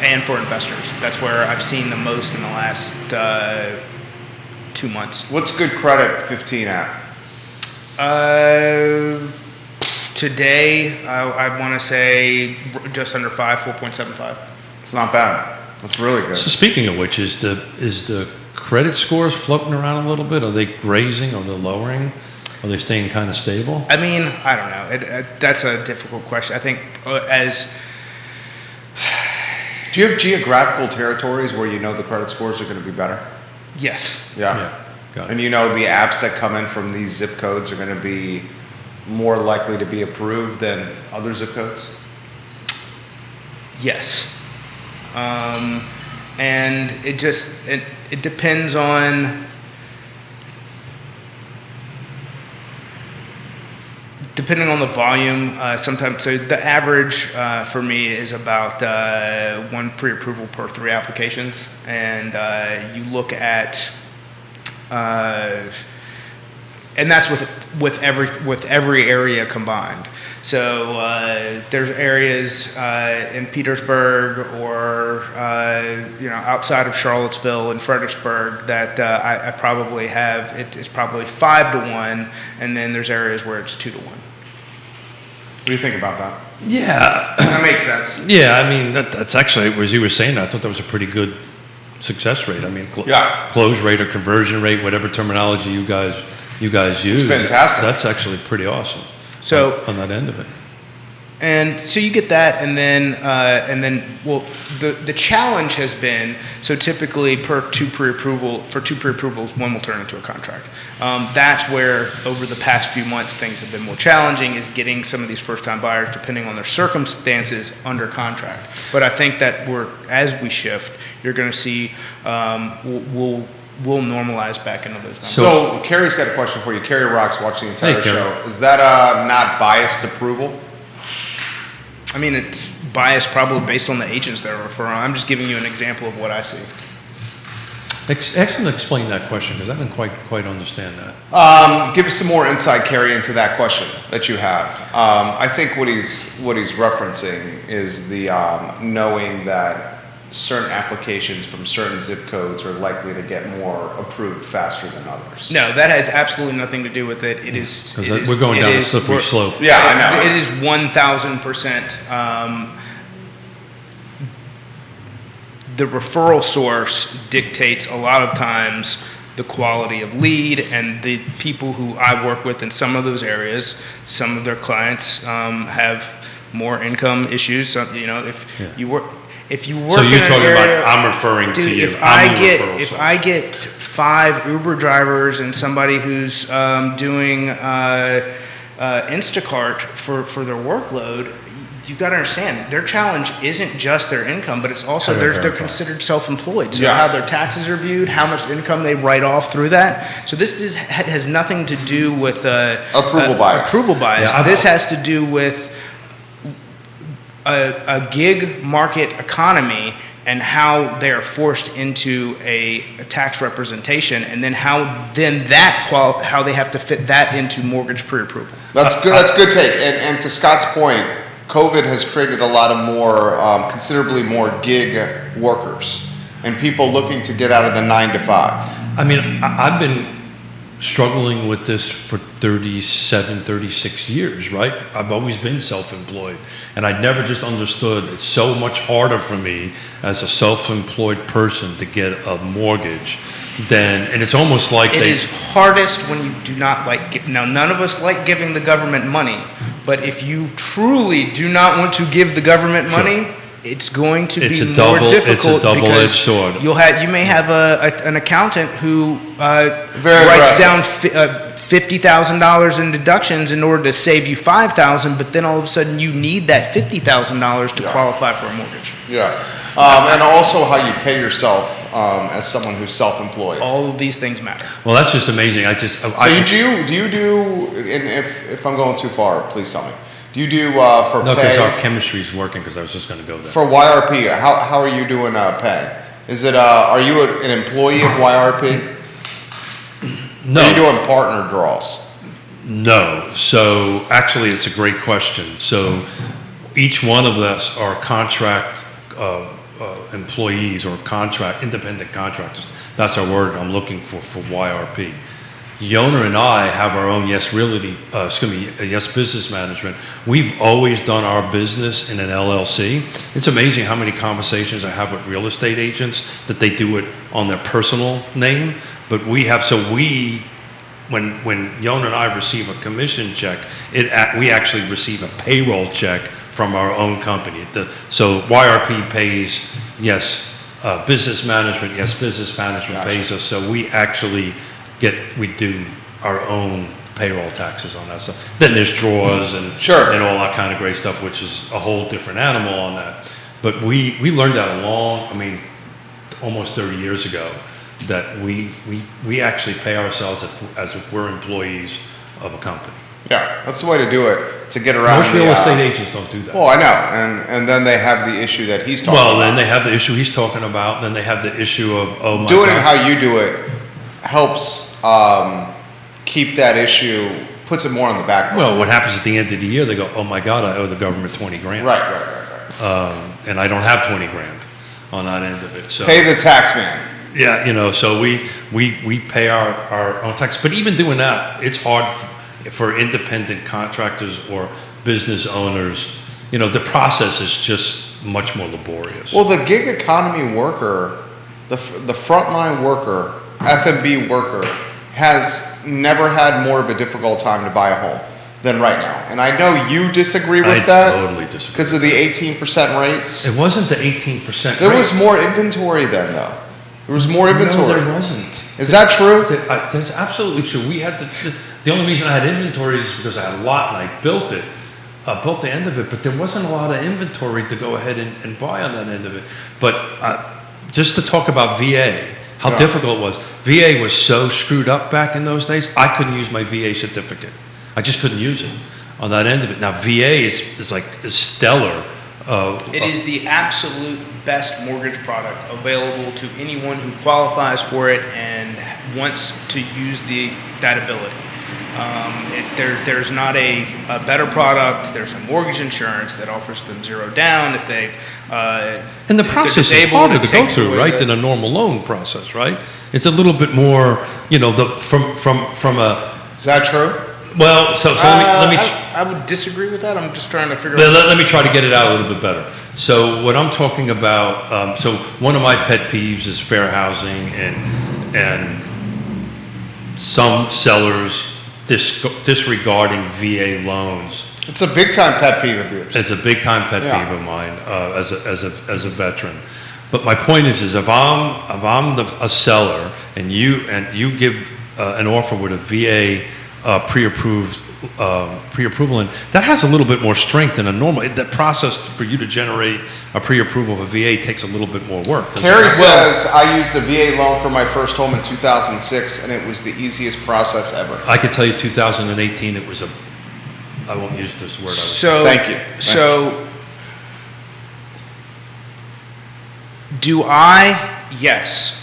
and for investors. That's where I've seen the most in the last 2 months. What's good credit 15 at? Today, I want to say just under 4.75. It's not bad. That's really good. So speaking of which, is the credit scores floating around a little bit? Are they raising? Are they lowering? Are they staying kind of stable? I mean, I don't know. That's a difficult question. I think Do Do you have geographical territories where you know the credit scores are going to be better? Yes. Yeah. Got it. And you know the apps that come in from these zip codes are going to be more likely to be approved than other zip codes? Yes. And it depends on the volume. Sometimes, so the average for me is about 1 pre-approval per 3 applications, and you look at, and that's with every area combined. So there's areas in Petersburg or outside of Charlottesville and Fredericksburg that I probably have. It's probably 5 to 1, and then there's areas where it's 2 to 1. What do you think about that? Yeah. That makes sense. Yeah, I mean, that's actually, as you were saying, I thought that was a pretty good success rate. I mean, close rate or conversion rate, whatever terminology you guys use. It's fantastic. That's actually pretty awesome. So on that end of it. And so you get that, and then the challenge has been, so typically for two pre-approvals, one will turn into a contract. That's where over the past few months things have been more challenging, is getting some of these first-time buyers, depending on their circumstances, under contract. But I think that as we shift, you're going to see we'll normalize back into those numbers. So Carrie's got a question for you. Carrie Rock's watching the entire Hey, show. Is that not biased approval? I mean, it's biased probably based on the agents that are referring. I'm just giving you an example of what I see. Ask him to explain that question, because I didn't quite understand that. Give us some more insight, Carrie, into that question that you have. I think what he's referencing is the knowing that certain applications from certain zip codes are likely to get more approved faster than others. No, that has absolutely nothing to do with it. It is. We're going down a slippery slope. Yeah, I know. It is 1,000%. The referral source dictates a lot of times the quality of lead, and the people who I work with in some of those areas, some of their clients have more income issues. So, if you work So you're in an talking area, about, I'm referring to you. If I get 5 Uber drivers and somebody who's doing Instacart for their workload, you've got to understand their challenge isn't just their income, but it's also they're considered self-employed. So how their taxes are viewed, how much income they write off through that. So this has nothing to do with approval bias. Approval bias. Yeah, this has to do with a gig market economy and how they are forced into a tax representation, and then how they have to fit that into mortgage pre-approval. That's good. That's a good take. And to Scott's point, COVID has created a lot of more, considerably more gig workers and people looking to get out of the 9 to 5. I mean, I've been struggling with this for 36 years, right? I've always been self-employed, and I never just understood it's so much harder for me as a self-employed person to get a mortgage and it's almost like it is hardest when you do not now none of us like giving the government money, but if you truly do not want to give the government money, it's going to be more difficult. It's a double-edged sword. You may have an accountant who writes down $50,000 in deductions in order to save you $5,000, but then all of a sudden you need that $50,000 to qualify for a mortgage. Yeah, and also how you pay yourself as someone who's self-employed. All of these things matter. Well, that's just amazing. Do you do? And if I'm going too far, please tell me. Do you do for No, pay? because our chemistry is working, because I was just going to go there. For YRP, how are you doing pay? Is it are you an employee of YRP? No. Are you doing partner draws? No. So actually, it's a great question. So each one of us are contract employees or independent contractors. That's our word I'm looking for YRP. Yonna and I have our own Yes Business Management. We've always done our business in an LLC. It's amazing how many conversations I have with real estate agents that they do it on their personal name. But when Yonna and I receive a commission check, we actually receive a payroll check from our own company. So YRP pays, yes, business management, Gotcha. pays us. So we actually we do our own payroll taxes on that stuff. Then there's draws and Sure. and all that kind of great stuff, which is a whole different animal on that. But we learned that almost 30 years ago, that we actually pay ourselves as if we're employees of a company. Yeah, that's the way to do it, to get around Most real estate agents don't do that. Well, I know, and then they have the issue that he's talking about. Well, then they have the issue he's talking about, then they have the issue of, oh my God. Doing it how you do it helps keep that issue, puts it more on the back burner. Well, what happens at the end of the year, they go, oh my God, I owe the government 20 grand. Right. And I don't have 20 grand on that end of it, so. Pay the tax man. Yeah, so we pay our own tax, but even doing that, it's hard for independent contractors or business owners. The process is just much more laborious. Well, the gig economy worker, the frontline worker, F&B worker, has never had more of a difficult time to buy a home than right now. And I know you disagree with that. I totally disagree. Because of the 18% rates. It wasn't the 18% There rate. was more inventory then, though. There was more inventory. No, there wasn't. Is that true? That's absolutely true. We had the only reason I had inventory is because I had a lot and I built it. Built the end of it, but there wasn't a lot of inventory to go ahead and buy on that end of it. But just to talk about VA, how difficult it was. VA was so screwed up back in those days, I couldn't use my VA certificate. I just couldn't use it on that end of it. Now, VA is stellar. It is the absolute best mortgage product available to anyone who qualifies for it and wants to use that ability. There's not a better product. There's a mortgage insurance that offers them zero down if they've. And the process is harder to go through, right, than a normal loan process, right? It's a little bit more, from a. Is that true? Well, so let me. I would disagree with that. I'm just trying to figure out. Let me try to get it out a little bit better. So what I'm talking about, so one of my pet peeves is fair housing and some sellers disregarding VA loans. It's a big time pet peeve of yours. It's a big time pet peeve of mine as a veteran. But my point is if I'm a seller and you give an offer with a VA pre-approval, and that has a little bit more strength than a normal. That process for you to generate a pre-approval of a VA takes a little bit more work. Carrie says, I used a VA loan for my first home in 2006, and it was the easiest process ever. I could tell you 2018, it was I won't use this word. So, thank you. So, do I? Yes.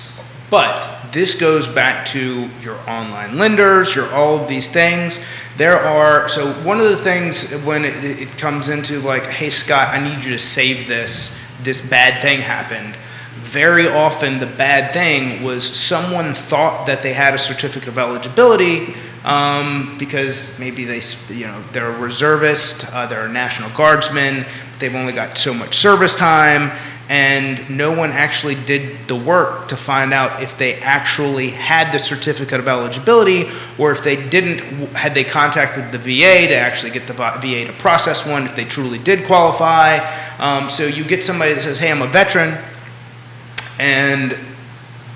But this goes back to your online lenders, all of these things. So one of the things when it comes into like, hey, Scott, I need you to save this bad thing happened. Very often the bad thing was someone thought that they had a certificate of eligibility because maybe they're a reservist, they're a National Guardsman, but they've only got so much service time. And no one actually did the work to find out if they actually had the certificate of eligibility, or if they didn't, had they contacted the VA to actually get the VA to process one if they truly did qualify. So you get somebody that says, hey, I'm a veteran, and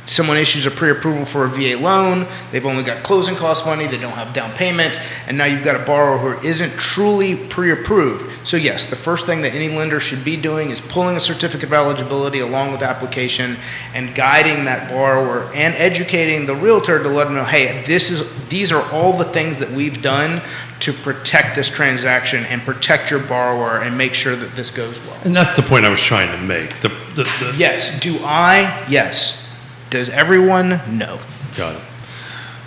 someone issues a pre-approval for a VA loan, they've only got closing cost money, they don't have down payment, and now you've got a borrower who isn't truly pre-approved. So yes, the first thing that any lender should be doing is pulling a certificate of eligibility along with the application and guiding that borrower and educating the realtor to let them know, hey, these are all the things that we've done to protect this transaction and protect your borrower and make sure that this goes well. And that's the point I was trying to make. Yes. Do I? Yes. Does everyone? No. Got it.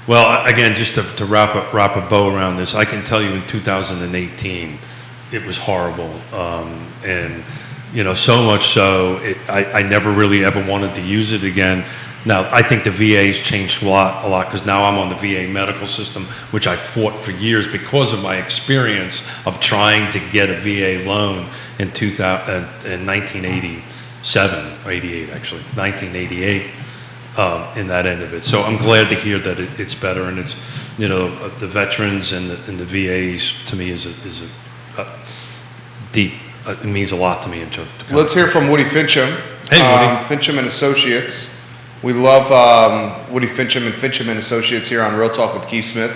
Well, again, just to wrap a bow around this, I can tell you in 2018, it was horrible. And, so much so, I never really ever wanted to use it again. Now, I think the VA's changed a lot, because now I'm on the VA medical system, which I fought for years because of my experience of trying to get a VA loan in 1987, or 88 actually, 1988. In that end of it. So I'm glad to hear that it's better, and it's, the veterans and the VAs to me is a deep it means a lot to me. Let's hear from Woody Fincham. Hey, Woody. Fincham and Associates. We love Woody Fincham and Fincham and Associates here on Real Talk with Keith Smith.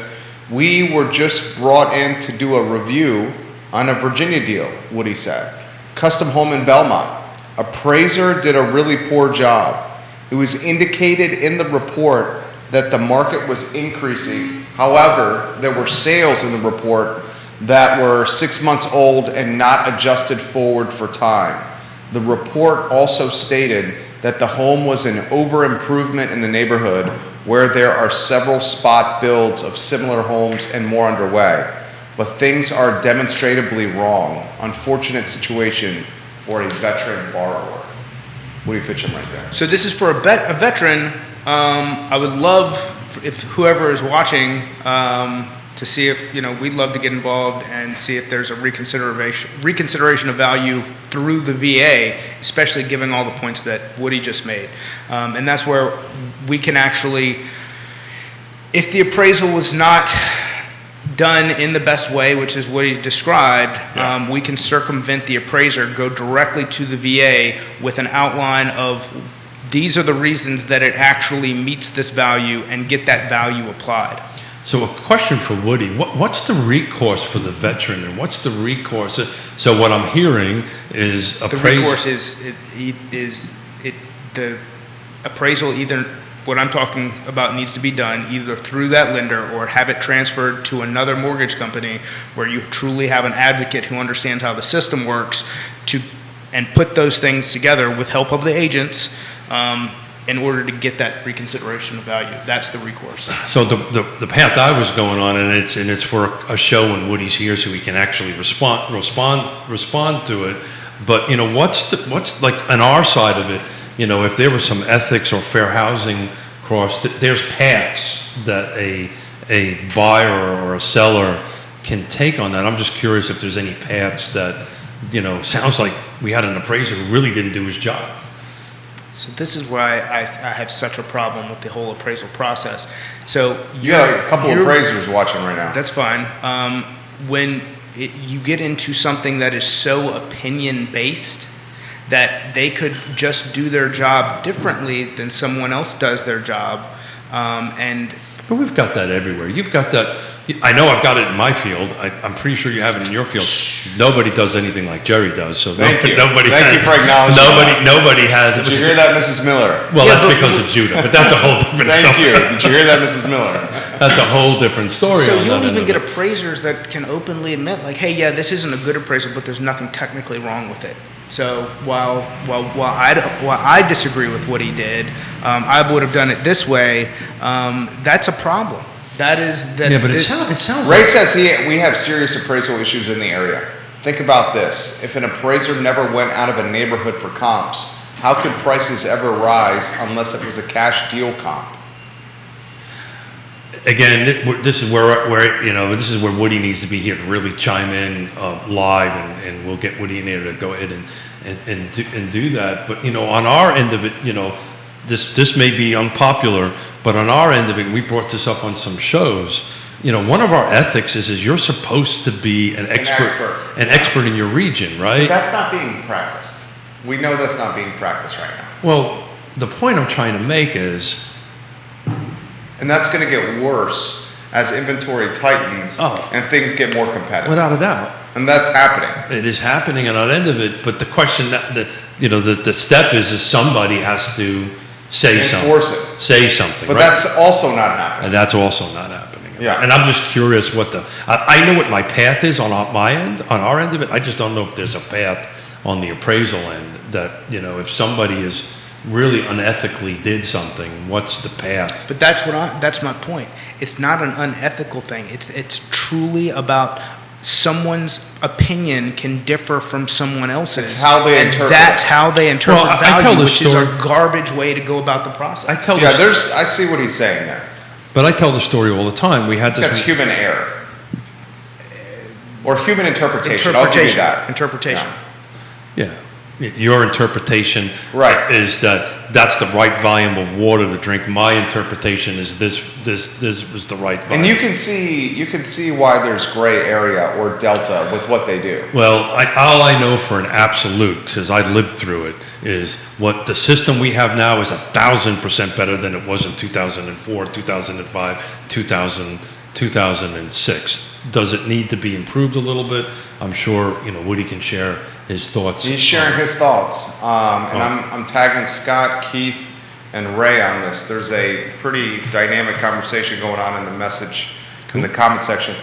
We were just brought in to do a review on a Virginia deal, Woody said. Custom home in Belmont. Appraiser did a really poor job. It was indicated in the report that the market was increasing. However, there were sales in the report that were 6 months old and not adjusted forward for time. The report also stated that the home was an over improvement in the neighborhood where there are several spot builds of similar homes and more underway. But things are demonstrably wrong. Unfortunate situation for a veteran borrower. What do you pitch him right there? So this is for a veteran. I would love if whoever is watching to see if, we'd love to get involved and see if there's a reconsideration of value through the VA, especially given all the points that Woody just made. And that's where we can actually, if the appraisal was not done in the best way, which is what he described, we can circumvent the appraiser, go directly to the VA with an outline of these are the reasons that it actually meets this value and get that value applied. So a question for Woody, what's the recourse for the veteran and what's the recourse? So what I'm hearing is the recourse is the appraisal either, what I'm talking about needs to be done either through that lender or have it transferred to another mortgage company where you truly have an advocate who understands how the system works and put those things together with help of the agents in order to get that reconsideration of value. That's the recourse. So the path I was going on, and it's for a show when Woody's here, so we can actually respond to it. But what's like on our side of it? If there was some ethics or fair housing crossed, there's paths that a buyer or a seller can take on that. I'm just curious if there's any paths that sounds like we had an appraiser who really didn't do his job. So this is why I have such a problem with the whole appraisal process. So you got a couple of appraisers watching right now. That's fine. When you get into something that is so opinion-based that they could just do their job differently than someone else does their job, But we've got that everywhere. You've got that. I know I've got it in my field. I'm pretty sure you have it in your field. Nobody does anything like Jerry does. So Thank you. Nobody Thank you for acknowledging Nobody has it. Did you hear that, Mrs. Miller? Well, that's because of Judah, but that's a whole different story. Thank you. Did you hear that, Mrs. Miller? That's a whole different story. So you'll even get appraisers that can openly admit, like, hey, yeah, this isn't a good appraisal, but there's nothing technically wrong with it. So while I disagree with what he did, I would have done it this way. That's a problem. That is that. Yeah, but it sounds. Ray says we have serious appraisal issues in the area. Think about this: if an appraiser never went out of a neighborhood for comps, how could prices ever rise unless it was a cash deal comp? Again, this is where Woody needs to be here to really chime in live, and we'll get Woody in there to go ahead and do that. But on our end of it, this may be unpopular, but on our end of it, we brought this up on some shows. One of our ethics is you're supposed to be an expert in your region, right? But that's not being practiced. We know that's not being practiced right now. Well, the point I'm trying to make is. And that's going to get worse as inventory tightens and things get more competitive. Without a doubt. And that's happening. It is happening on that end of it, but the question the step is somebody has to say something. Enforce it. Say something. But right? that's also not happening. And that's also not happening. Yeah. And I'm just curious I know what my path is on my end, on our end of it. I just don't know if there's a path on the appraisal end that, if somebody is really unethically did something, what's the path? But that's my point. It's not an unethical thing. It's truly about someone's opinion can differ from someone else's. It's how they interpret. That's how they interpret value, which is story. a garbage way to go about the process. I see what he's saying there. But I tell the story all the time. We had this. That's human error. Or human interpretation. I'll give you that. Interpretation. Yeah. Your interpretation right. is that that's the right volume of water to drink. My interpretation is this was the right volume. And you can see why there's gray area or delta with what they do. Well, all I know for an absolute, because I lived through it, is what the system we have now is 1,000% better than it was in 2004, 2005, 2006. Does it need to be improved a little bit? I'm sure Woody can share his thoughts. He's sharing his thoughts, and I'm tagging Scott, Keith, and Ray on this. There's a pretty dynamic conversation going on in the message, in the comment section.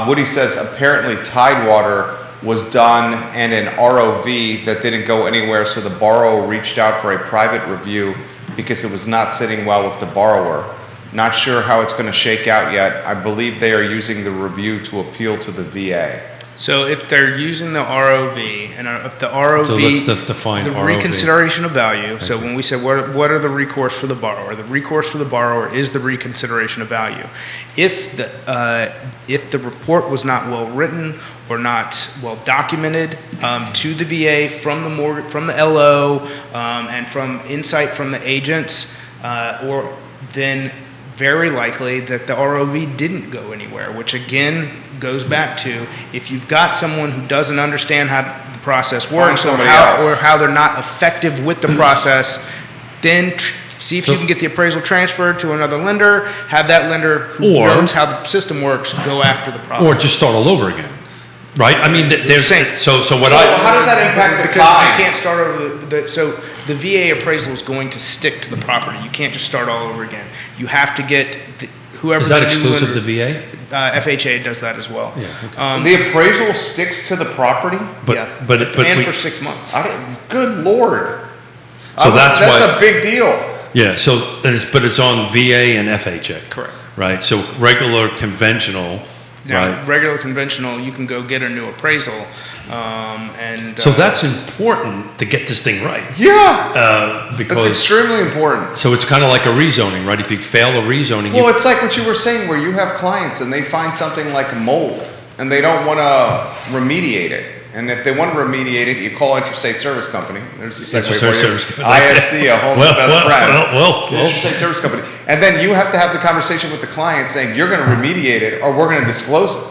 Woody says apparently Tidewater was done and an ROV that didn't go anywhere, so the borrower reached out for a private review because it was not sitting well with the borrower. Not sure how it's going to shake out yet. I believe they are using the review to appeal to the VA. So if they're using the ROV, and if the ROV, so let's define the ROV. reconsideration of value. So when we say what are the recourse for the borrower, the recourse for the borrower is the reconsideration of value. If the report was not well written or not well documented to the VA from the LO, and from insight from the agents, then very likely that the ROV didn't go anywhere, which again goes back to if you've got someone who doesn't understand how the process works or how they're not effective with the process, then see if you can get the appraisal transferred to another lender, have that lender who knows how the system works go after the problem. Or just start all over again. Right? I mean, there's how does that impact the time? You can't start over so the VA appraisal is going to stick to the property. You can't just start all over again. You have to get whoever. Is that exclusive to VA? FHA does that as well. Yeah, okay. The appraisal sticks to the property? But for 6 months. Good Lord. So that's a big deal. Yeah, so it's on VA and FHA. Correct. Right, so regular conventional. Now, right. Regular conventional, you can go get a new appraisal, so that's important to get this thing right. Yeah, because that's extremely important. So it's kind of like a rezoning, right? If you fail a rezoning, well, it's like what you were saying, where you have clients and they find something like mold and they don't want to remediate it. And if they want to remediate it, you call Interstate Service Company. There's the segue for you. ISC, a home's best friend. Interstate Service Company. And then you have to have the conversation with the client saying, you're going to remediate it or we're going to disclose it.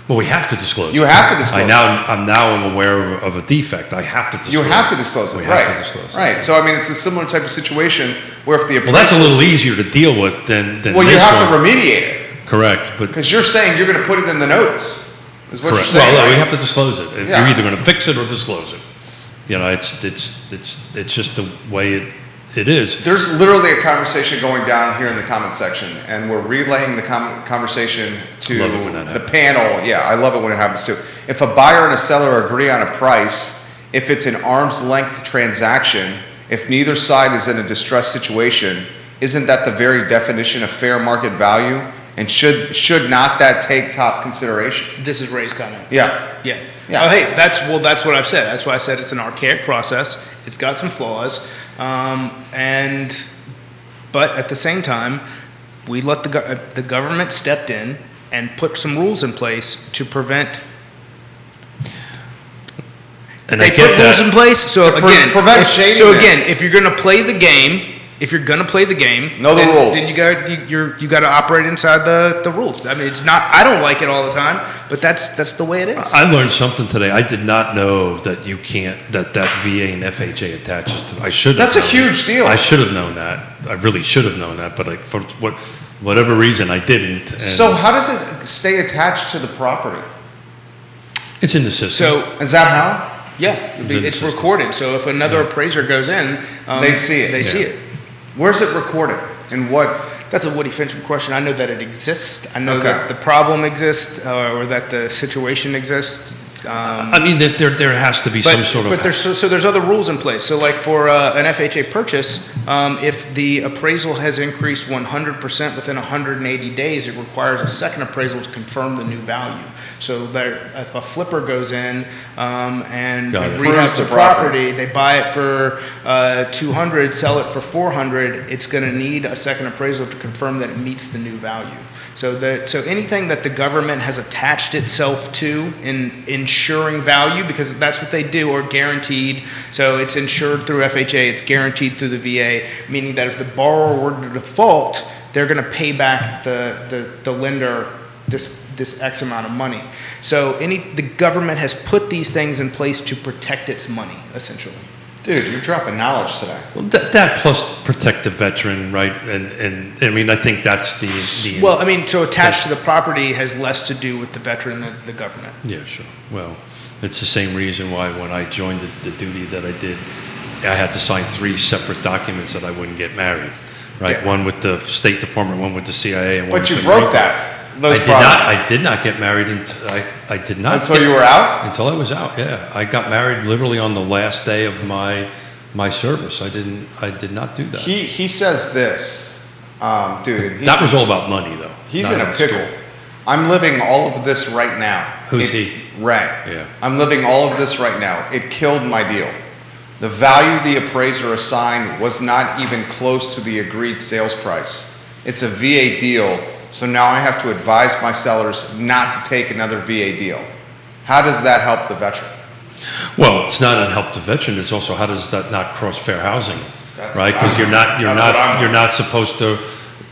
Well, we have to disclose it. You have to disclose it. I'm now aware of a defect. I have to disclose it. You have to disclose it, right. Have to disclose it. Right. So, I mean, it's a similar type of situation where if the appraisal... Well, that's a little easier to deal with than well, you have to remediate it. Correct. Because you're saying you're going to put it in the notes. Is what correct. You're saying, well, right? We have to disclose it. Yeah. You're either going to fix it or disclose it. It's just the way it is. There's literally a conversation going down here in the comment section, and we're relaying the conversation to the panel. Yeah, I love it when it happens too. If a buyer and a seller agree on a price, if it's an arm's length transaction, if neither side is in a distressed situation, isn't that the very definition of fair market value? And should not that take top consideration? This is Ray's comment. Yeah. Yeah. Oh, hey, that's what I've said. That's why I said it's an archaic process. It's got some flaws, but at the same time, we let the government stepped in and put some rules in place to prevent. And they put rules in place. So again, prevent shadiness. So again, if you're going to play the game. If you're gonna play the game, know the rules. Then you got to operate inside the rules. I mean, it's not. I don't like it all the time, but that's the way it is. I learned something today. I did not know that you can't that VA and FHA attaches to. I should. That's a huge deal. I should have known that. I really should have known that, but for whatever reason, I didn't. So how does it stay attached to the property? It's in the system. So is that how? Yeah, it's recorded. So if another appraiser goes in, they see it. They see it. Where's it recorded? And what? That's a Woody Finchman question. I know that it exists. I know that the problem exists, or that the situation exists. I mean, that there has to be some sort of. But there's other rules in place. So like for an FHA purchase, if the appraisal has increased 100% within 180 days, it requires a second appraisal to confirm the new value. So if a flipper goes in and rehabs the property, they buy it for 200, sell it for 400, it's going to need a second appraisal to confirm that it meets the new value. So anything that the government has attached itself to in insuring value, because that's what they do, or guaranteed. So it's insured through FHA, it's guaranteed through the VA, meaning that if the borrower were to default, they're going to pay back the lender this X amount of money. So the government has put these things in place to protect its money, essentially. Dude, you're dropping knowledge today. Well, that plus protect the veteran, right? And I mean, I think that's the well, I mean, so attached to the property has less to do with the veteran than the government. Yeah, sure. Well, it's the same reason why when I joined the duty that I did, I had to sign 3 separate documents that I wouldn't get married, right? Yeah. One with the State Department, one with the CIA, and one But with you the broke Marine. that. Those I did not get married until I did not. Until you were out? Until I was out, yeah. I got married literally on the last day of my service. I did not do that. He says this, dude. And that was all about money, though. He's not in a about pickle. school. I'm living all of this right now. Who's he? Ray. Yeah. I'm living all of this right now. It killed my deal. The value the appraiser assigned was not even close to the agreed sales price. It's a VA deal, so now I have to advise my sellers not to take another VA deal. How does that help the veteran? Well, it's not to help the veteran. It's also, how does that not cross fair housing, That's right? what Because I'm- you're not supposed to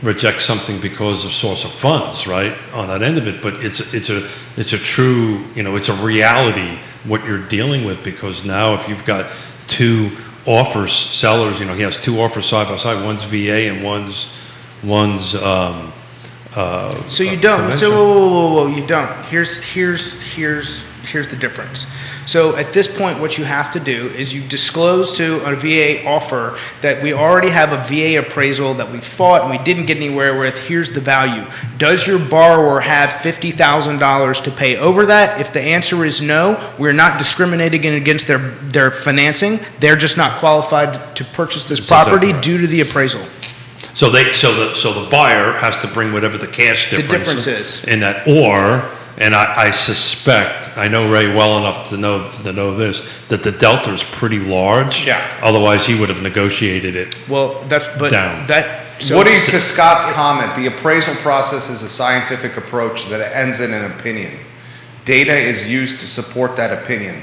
reject something because of source of funds, right? On that end of it, but it's a true, it's a reality what you're dealing with, because now if you've got 2 offers, sellers, he has 2 offers side by side. One's VA and one's. So you don't. convention. So whoa, you don't. Here's the difference. So at this point, what you have to do is you disclose to a VA offer that we already have a VA appraisal that we fought and we didn't get anywhere with. Here's the value. Does your borrower have $50,000 to pay over that? If the answer is no, we're not discriminating against their financing. They're just not qualified to purchase this property exactly right. due to the appraisal. So the buyer has to bring whatever the cash difference is. in that, and I suspect, I know Ray well enough to know this, that the delta is pretty large. Yeah. Otherwise, he would have negotiated it. Well, down. Woody, to Scott's comment, the appraisal process is a scientific approach that ends in an opinion. Data is used to support that opinion.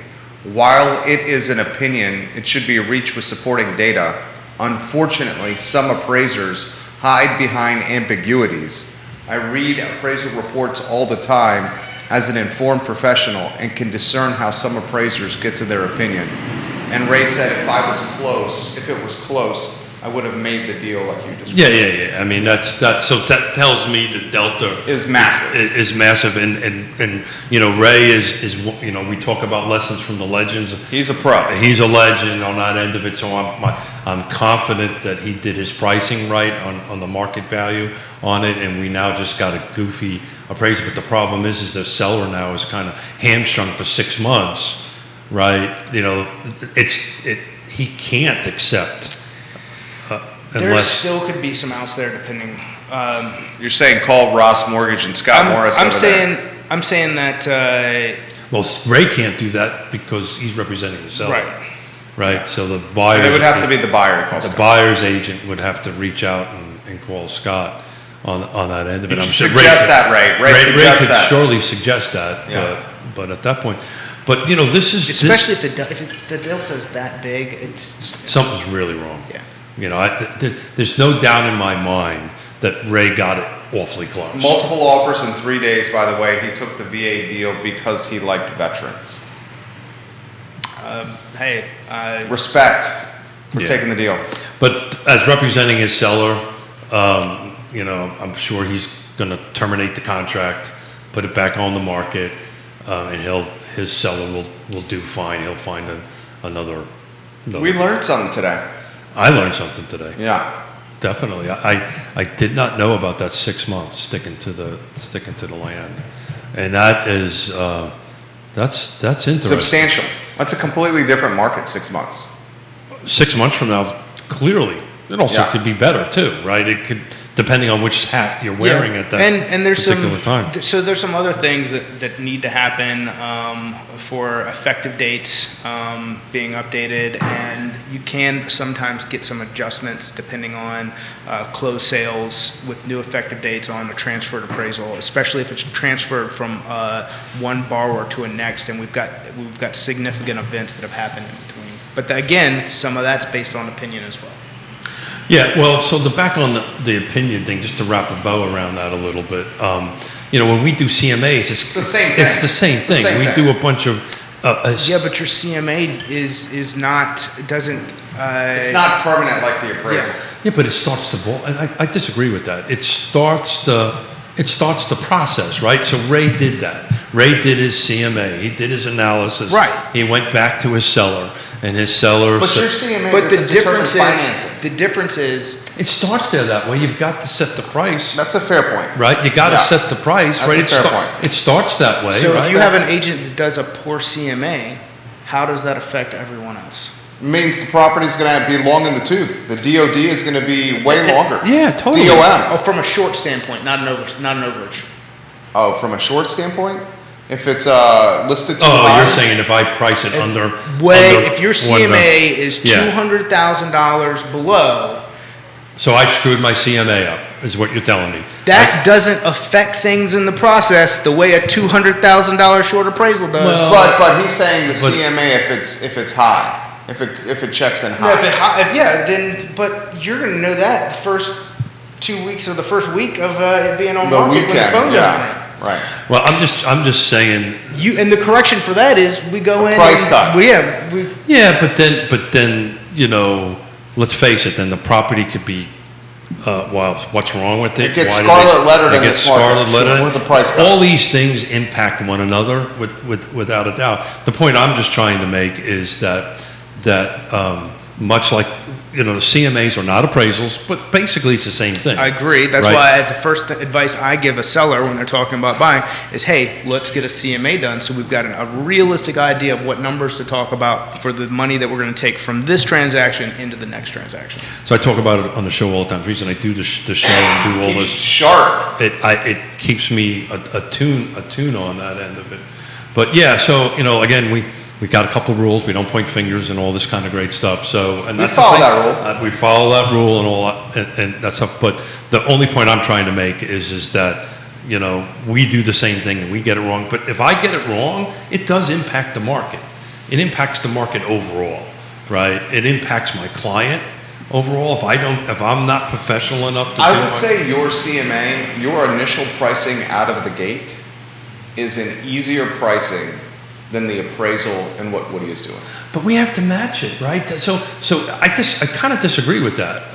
While it is an opinion, it should be reached with supporting data. Unfortunately, some appraisers hide behind ambiguities. I read appraisal reports all the time as an informed professional and can discern how some appraisers get to their opinion. And Ray said if it was close, I would have made the deal like you described. Yeah. I mean, so that tells me the delta Is massive. Is massive, and Ray is we talk about lessons from the legends. He's a pro. He's a legend on that end of it, so I'm confident that he did his pricing right on the market value on it, and we now just got a goofy appraisal. But the problem is the seller now is kind of hamstrung for 6 months, right? He can't accept. There still could be some outs there, depending. You're saying call Ross Mortgage and Scott Morris. I'm saying that. Well, Ray can't do that because he's representing the seller. Right. Right. So the buyer. It would have to be the buyer to call The Scott. buyer's agent would have to reach out and call Scott on that end of it. You I'm should sure suggest that, Ray. Ray, suggest could that. surely suggest that. Yeah. But at that point, this is Especially if the delta is that big, it's something's really wrong. Yeah. There's no doubt in my mind that Ray got it awfully close. Multiple offers in 3 days, by the way. He took the VA deal because he liked veterans. Respect for taking the deal. But as representing his seller, I'm sure he's going to terminate the contract, put it back on the market, and his seller will do fine. He'll find another. We learned something today. I learned something today. Yeah. Definitely. I did not know about that 6 months sticking to the land, and that is that's interesting. Substantial. That's a completely different market. 6 months. 6 months from now, clearly, it also could be better too, right? depending on which hat you're wearing at that and there's particular time. So there's some other things that need to happen for effective dates being updated, and you can sometimes get some adjustments depending on closed sales with new effective dates on a transferred appraisal, especially if it's transferred from one borrower to a next, and we've got significant events that have happened in between. But again, some of that's based on opinion as well. Yeah, well, so back on the opinion thing, just to wrap a bow around that a little bit, when we do CMAs, it's the same thing. It's the same thing. We do a bunch of... yeah, but your CMA is not, doesn't... it's not permanent like the appraisal. Yeah, but it starts the ball. I disagree with that. It starts the process, right? So Ray did that. Ray did his CMA. He did his analysis. Right. He went back to his seller, and his seller... But your CMA but doesn't determine financing. The difference is... It starts there that way. You've got to set the price. That's a fair point. Right? You got to set the price. That's right? a fair point. It starts that way. So right? if you have an agent that does a poor CMA, how does that affect everyone else? It means the property's going to be long in the tooth. The DOD is going to be way longer. Yeah, totally. DOM. Oh, from a short standpoint, not an overage. Oh, from a short standpoint? If it's listed too Oh, high? you're saying if I price it under... If your CMA is $200,000 below... So I've screwed my CMA up, is what you're telling me. That doesn't affect things in the process the way a $200,000 short appraisal does. Well, but he's saying the CMA if it's high, if it checks in high. But you're going to know that the first 2 weeks or the first week of it being on market when the phone doesn't ring. Right. Well, I'm just saying. And the correction for that is we go in price cut. Yeah, but then let's face it. Then the property could be. What's wrong with it? It gets scarlet lettered in this market with the price cut. All these things impact one another without a doubt. The point I'm just trying to make is that much like the CMAs are not appraisals, but basically it's the same thing. I agree. That's why the first advice I give a seller when they're talking about buying is, hey, let's get a CMA done so we've got a realistic idea of what numbers to talk about for the money that we're going to take from this transaction into the next transaction. So I talk about it on the show all the time. The reason I do the show and do all this sharp. It keeps me attuned on that end of it. But yeah, so again we got a couple of rules. We don't point fingers and all this kind of great stuff. So we follow that rule. We follow that rule and all and that stuff. But the only point I'm trying to make is that we do the same thing and we get it wrong. But if I get it wrong, it does impact the market. It impacts the market overall, right? It impacts my client overall. If I'm not professional enough to. I would say your CMA, your initial pricing out of the gate, is an easier pricing than the appraisal and what Woody is doing. But we have to match it, right? So I kind of disagree with that,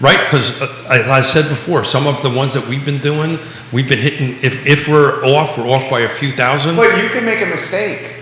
right? Because as I said before, some of the ones that we've been doing, we've been hitting. If we're off by a few thousand. But you can make a mistake.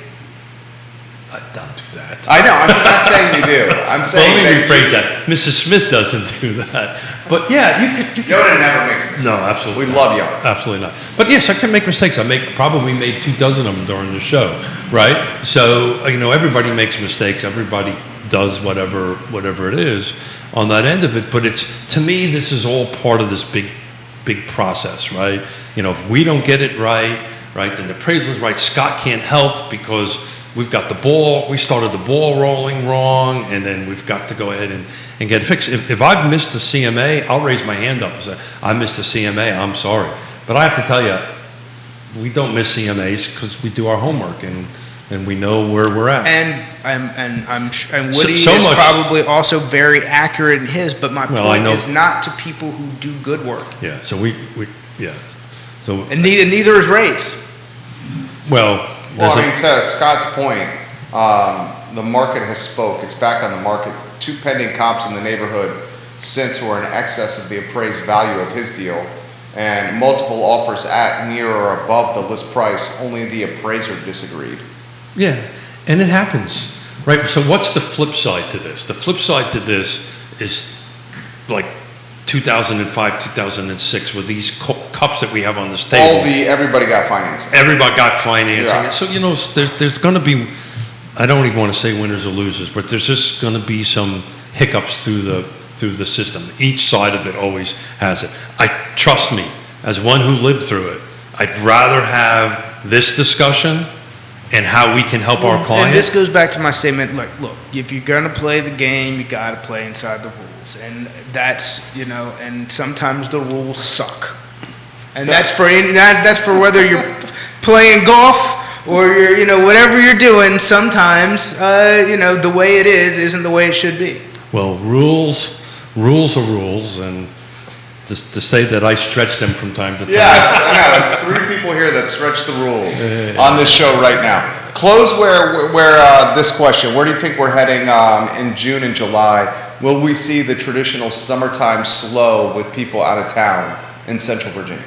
Don't do that. I know. I'm not saying you do. I'm saying let me rephrase that. Mrs. Smith doesn't do that. But yeah, you could. Yonna never makes mistakes. No, absolutely. We love Yonna. Absolutely not. But yes, I can make mistakes. Probably made 24 of them during the show, right? So everybody makes mistakes. Everybody does whatever it is on that end of it. But to me, this is all part of this big process, right? If we don't get it right, then the appraisal's right. Scott can't help because we started the ball rolling wrong, and then we've got to go ahead and get it fixed. If I've missed the CMA, I'll raise my hand up and say, I missed the CMA, I'm sorry. But I have to tell you, we don't miss CMAs because we do our homework and we know where we're at. And Woody is probably also very accurate in his, but my point is not to people who do good work. Yeah, so yeah. So and neither is Ray's. Well, to Scott's point, the market has spoke. It's back on the market. 2 pending comps in the neighborhood since were in excess of the appraised value of his deal, and multiple offers at, near, or above the list price. Only the appraiser disagreed. Yeah, and it happens, right? So what's the flip side to this? The flip side to this is like 2005, 2006 with these cups that we have on this table. Everybody got financing. Everybody got financing. Yeah. So, there's going to be, I don't even want to say winners or losers, but there's just going to be some hiccups through through the system. Each side of it always has it. Trust me, as one who lived through it, I'd rather have this discussion and how we can help our clients. And this goes back to my statement, like, look, if you're going to play the game, you got to play inside the rules. And that's, and sometimes the rules suck. And that's for whether you're playing golf or you're, whatever you're doing, sometimes, the way it is isn't the way it should be. Well, rules are rules, and to say that I stretch them from time to time. Yes, I know. It's three people here that stretch the rules on this show right now. Close where this question. Where do you think we're heading in June and July? Will we see the traditional summertime slow with people out of town in Central Virginia?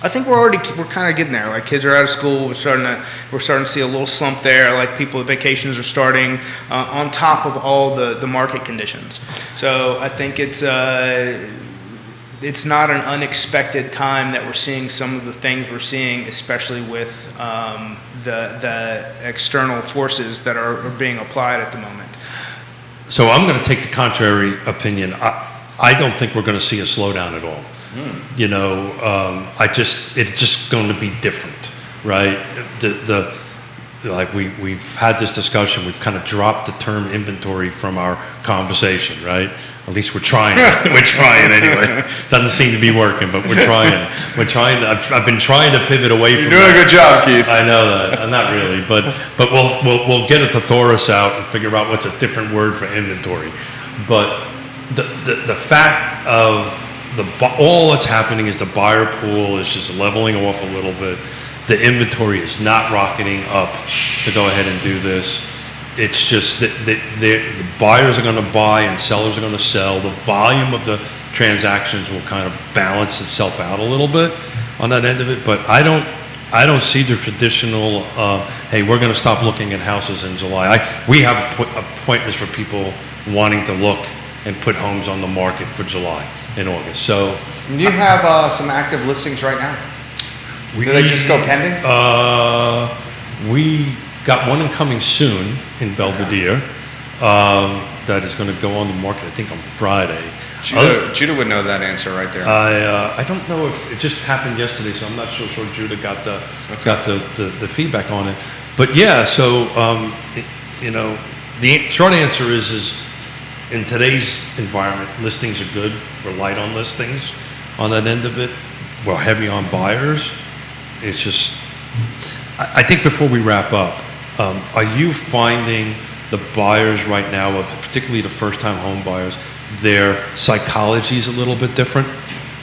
I think we're kind of getting there. Like, kids are out of school. We're starting to see a little slump there. Like, vacations are starting on top of all the market conditions. So I think it's not an unexpected time that we're seeing some of the things we're seeing, especially with the external forces that are being applied at the moment. So I'm going to take the contrary opinion. I don't think we're going to see a slowdown at all. It's just going to be different, right? We've had this discussion. We've kind of dropped the term inventory from our conversation, right? At least we're trying. We're trying anyway. Doesn't seem to be working, but we're trying. I've been trying to pivot away from. You're doing a good job, Keith. I know that. Not really, but we'll get a thesaurus out and figure out what's a different word for inventory. But the fact of all that's happening is the buyer pool is just leveling off a little bit. The inventory is not rocketing up to go ahead and do this. It's just that the buyers are going to buy and sellers are going to sell. The volume of the transactions will kind of balance itself out a little bit on that end of it. But I don't see the traditional, hey, we're going to stop looking at houses in July. We have appointments for people wanting to look and put homes on the market for July and August. So you have some active listings right now. Do they just go pending? We got one coming soon in Belvedere that is going to go on the market, I think, on Friday. Judah would know that answer right there. I don't know if it just happened yesterday, so I'm not so sure Judah got the feedback on it. But yeah, so the short answer is in today's environment, listings are good. We're light on listings on that end of it. We're heavy on buyers. It's just, I think before we wrap up, are you finding the buyers right now, particularly the first-time home buyers, their psychology is a little bit different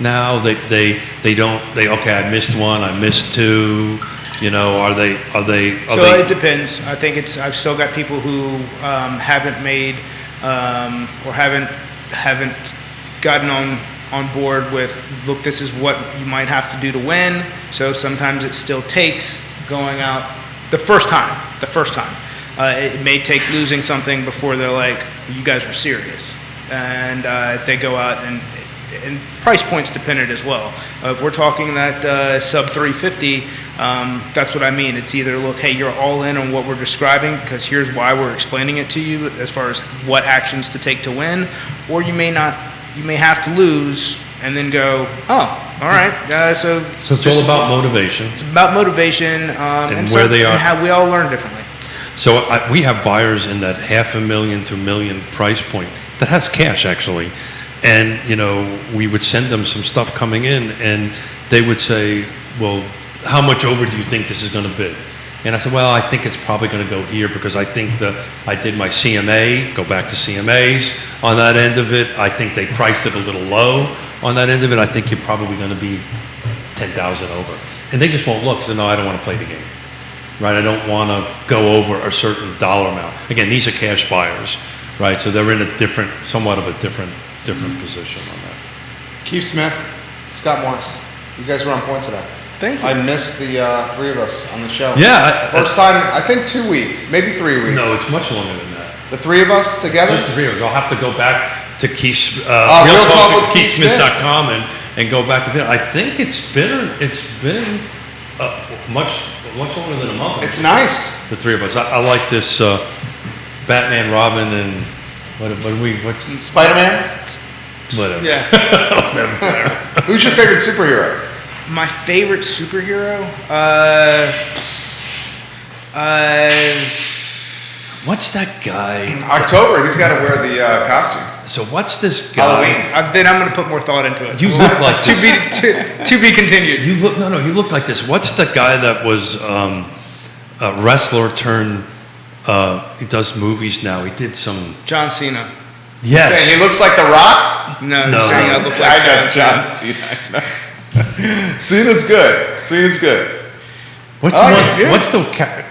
now? Okay, I missed one, I missed two. Are they? It depends. I think I've still got people who haven't made or haven't gotten on board with, look, this is what you might have to do to win. So sometimes it still takes going out the first time. It may take losing something before they're like, you guys are serious. And they go out and price points dependent as well. If we're talking that sub 350, that's what I mean. It's either, look, hey, you're all in on what we're describing because here's why we're explaining it to you as far as what actions to take to win, or you may not. You may have to lose and then go, oh, all right. So it's all about motivation. It's about motivation and where they are, and how we all learn differently. So we have buyers in that $500,000 to $1 million price point that has cash actually, and we would send them some stuff coming in, and they would say, well, how much over do you think this is going to bid? And I said, well, I think it's probably going to go here because I think I did my CMA, go back to CMAs on that end of it. I think they priced it a little low on that end of it. I think you're probably going to be 10,000 over. And they just won't look. So, no, I don't want to play the game, right? I don't want to go over a certain dollar amount. Again, these are cash buyers, right? So they're in somewhat of a different position on that. Keith Smith, Scott Morris, you guys were on point today. Thank you. I missed the three of us on the show. Yeah. First time, I think 2 weeks, maybe 3 weeks. No, it's much longer than that. The three of us together? Just the three of us. I'll have to go back to Keith, Real Talk with KeithSmith.com and go back a bit. I think it's been much longer than a month. It's nice. The three of us. I like this Batman, Robin, What's Spider-Man? whatever. Yeah. Who's your favorite superhero? My favorite superhero? What's that guy? October, he's got to wear the costume. So what's this guy? Halloween. Then I'm going to put more thought into it. You look like to this. be continued. You look like this. What's the guy that was a wrestler turned? He does movies now. He did some. John Cena. Yes. Saying he looks like The Rock? No, No. he's saying I look like John Cena. Cena's good. Cena's good. What's Oh, the one? yeah. What's the?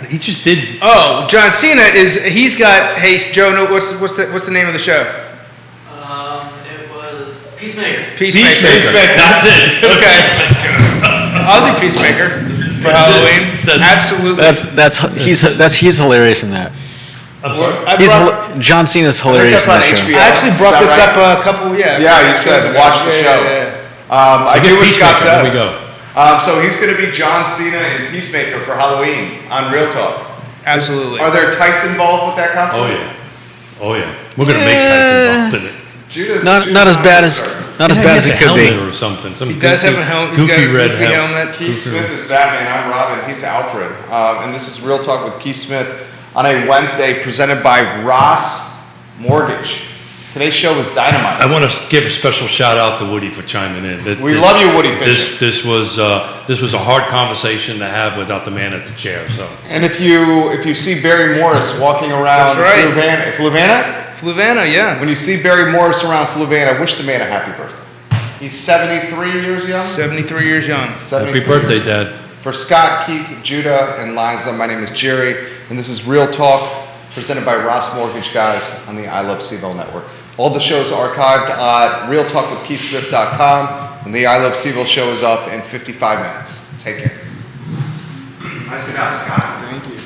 He just did. Oh, John Cena he's got. Hey, Joe, no, what's the name of the show? It was Peacemaker. Peacemaker. That's it. Okay. I'll do Peacemaker for Halloween. Absolutely. He's hilarious in that. I'm sorry. John Cena's I think hilarious that's in on that show. HBO. I actually Is brought that this right? up a couple. Yeah, you said watch the show. I get do what Scott Peacemaker. Here we says. go. So he's going to be John Cena in Peacemaker for Halloween on Real Talk. Absolutely. Are there tights involved with that costume? Oh yeah. We're gonna make tights involved in it. Judas, Not as bad as He it could be. or something. Some He does have a helmet. He's got Goofy a red goofy helmet. Keith Smith is Batman. I'm Robin. He's Alfred. And this is Real Talk with Keith Smith on a Wednesday, presented by Ross Mortgage. Today's show was dynamite. I want to give a special shout out to Woody for chiming in. We love you, Woody Fisher. This was a hard conversation to have without the man at the chair. So. And if you see Barry Morris walking around That's right. Fluvanna, yeah. when you see Barry Morris around Fluvanna, wish the man a happy birthday. He's 73 years young. 73 years young. 73 Happy birthday, years young. Dad. For Scott, Keith, Judah, and Liza, my name is Jerry, and this is Real Talk, presented by Ross Mortgage Guys on the I Love Seville Network. All the shows are archived at realtalkwithkeithsmith.com, and the I Love Seville show is up in 55 minutes. Take care. Nicely done, Scott. Thank you.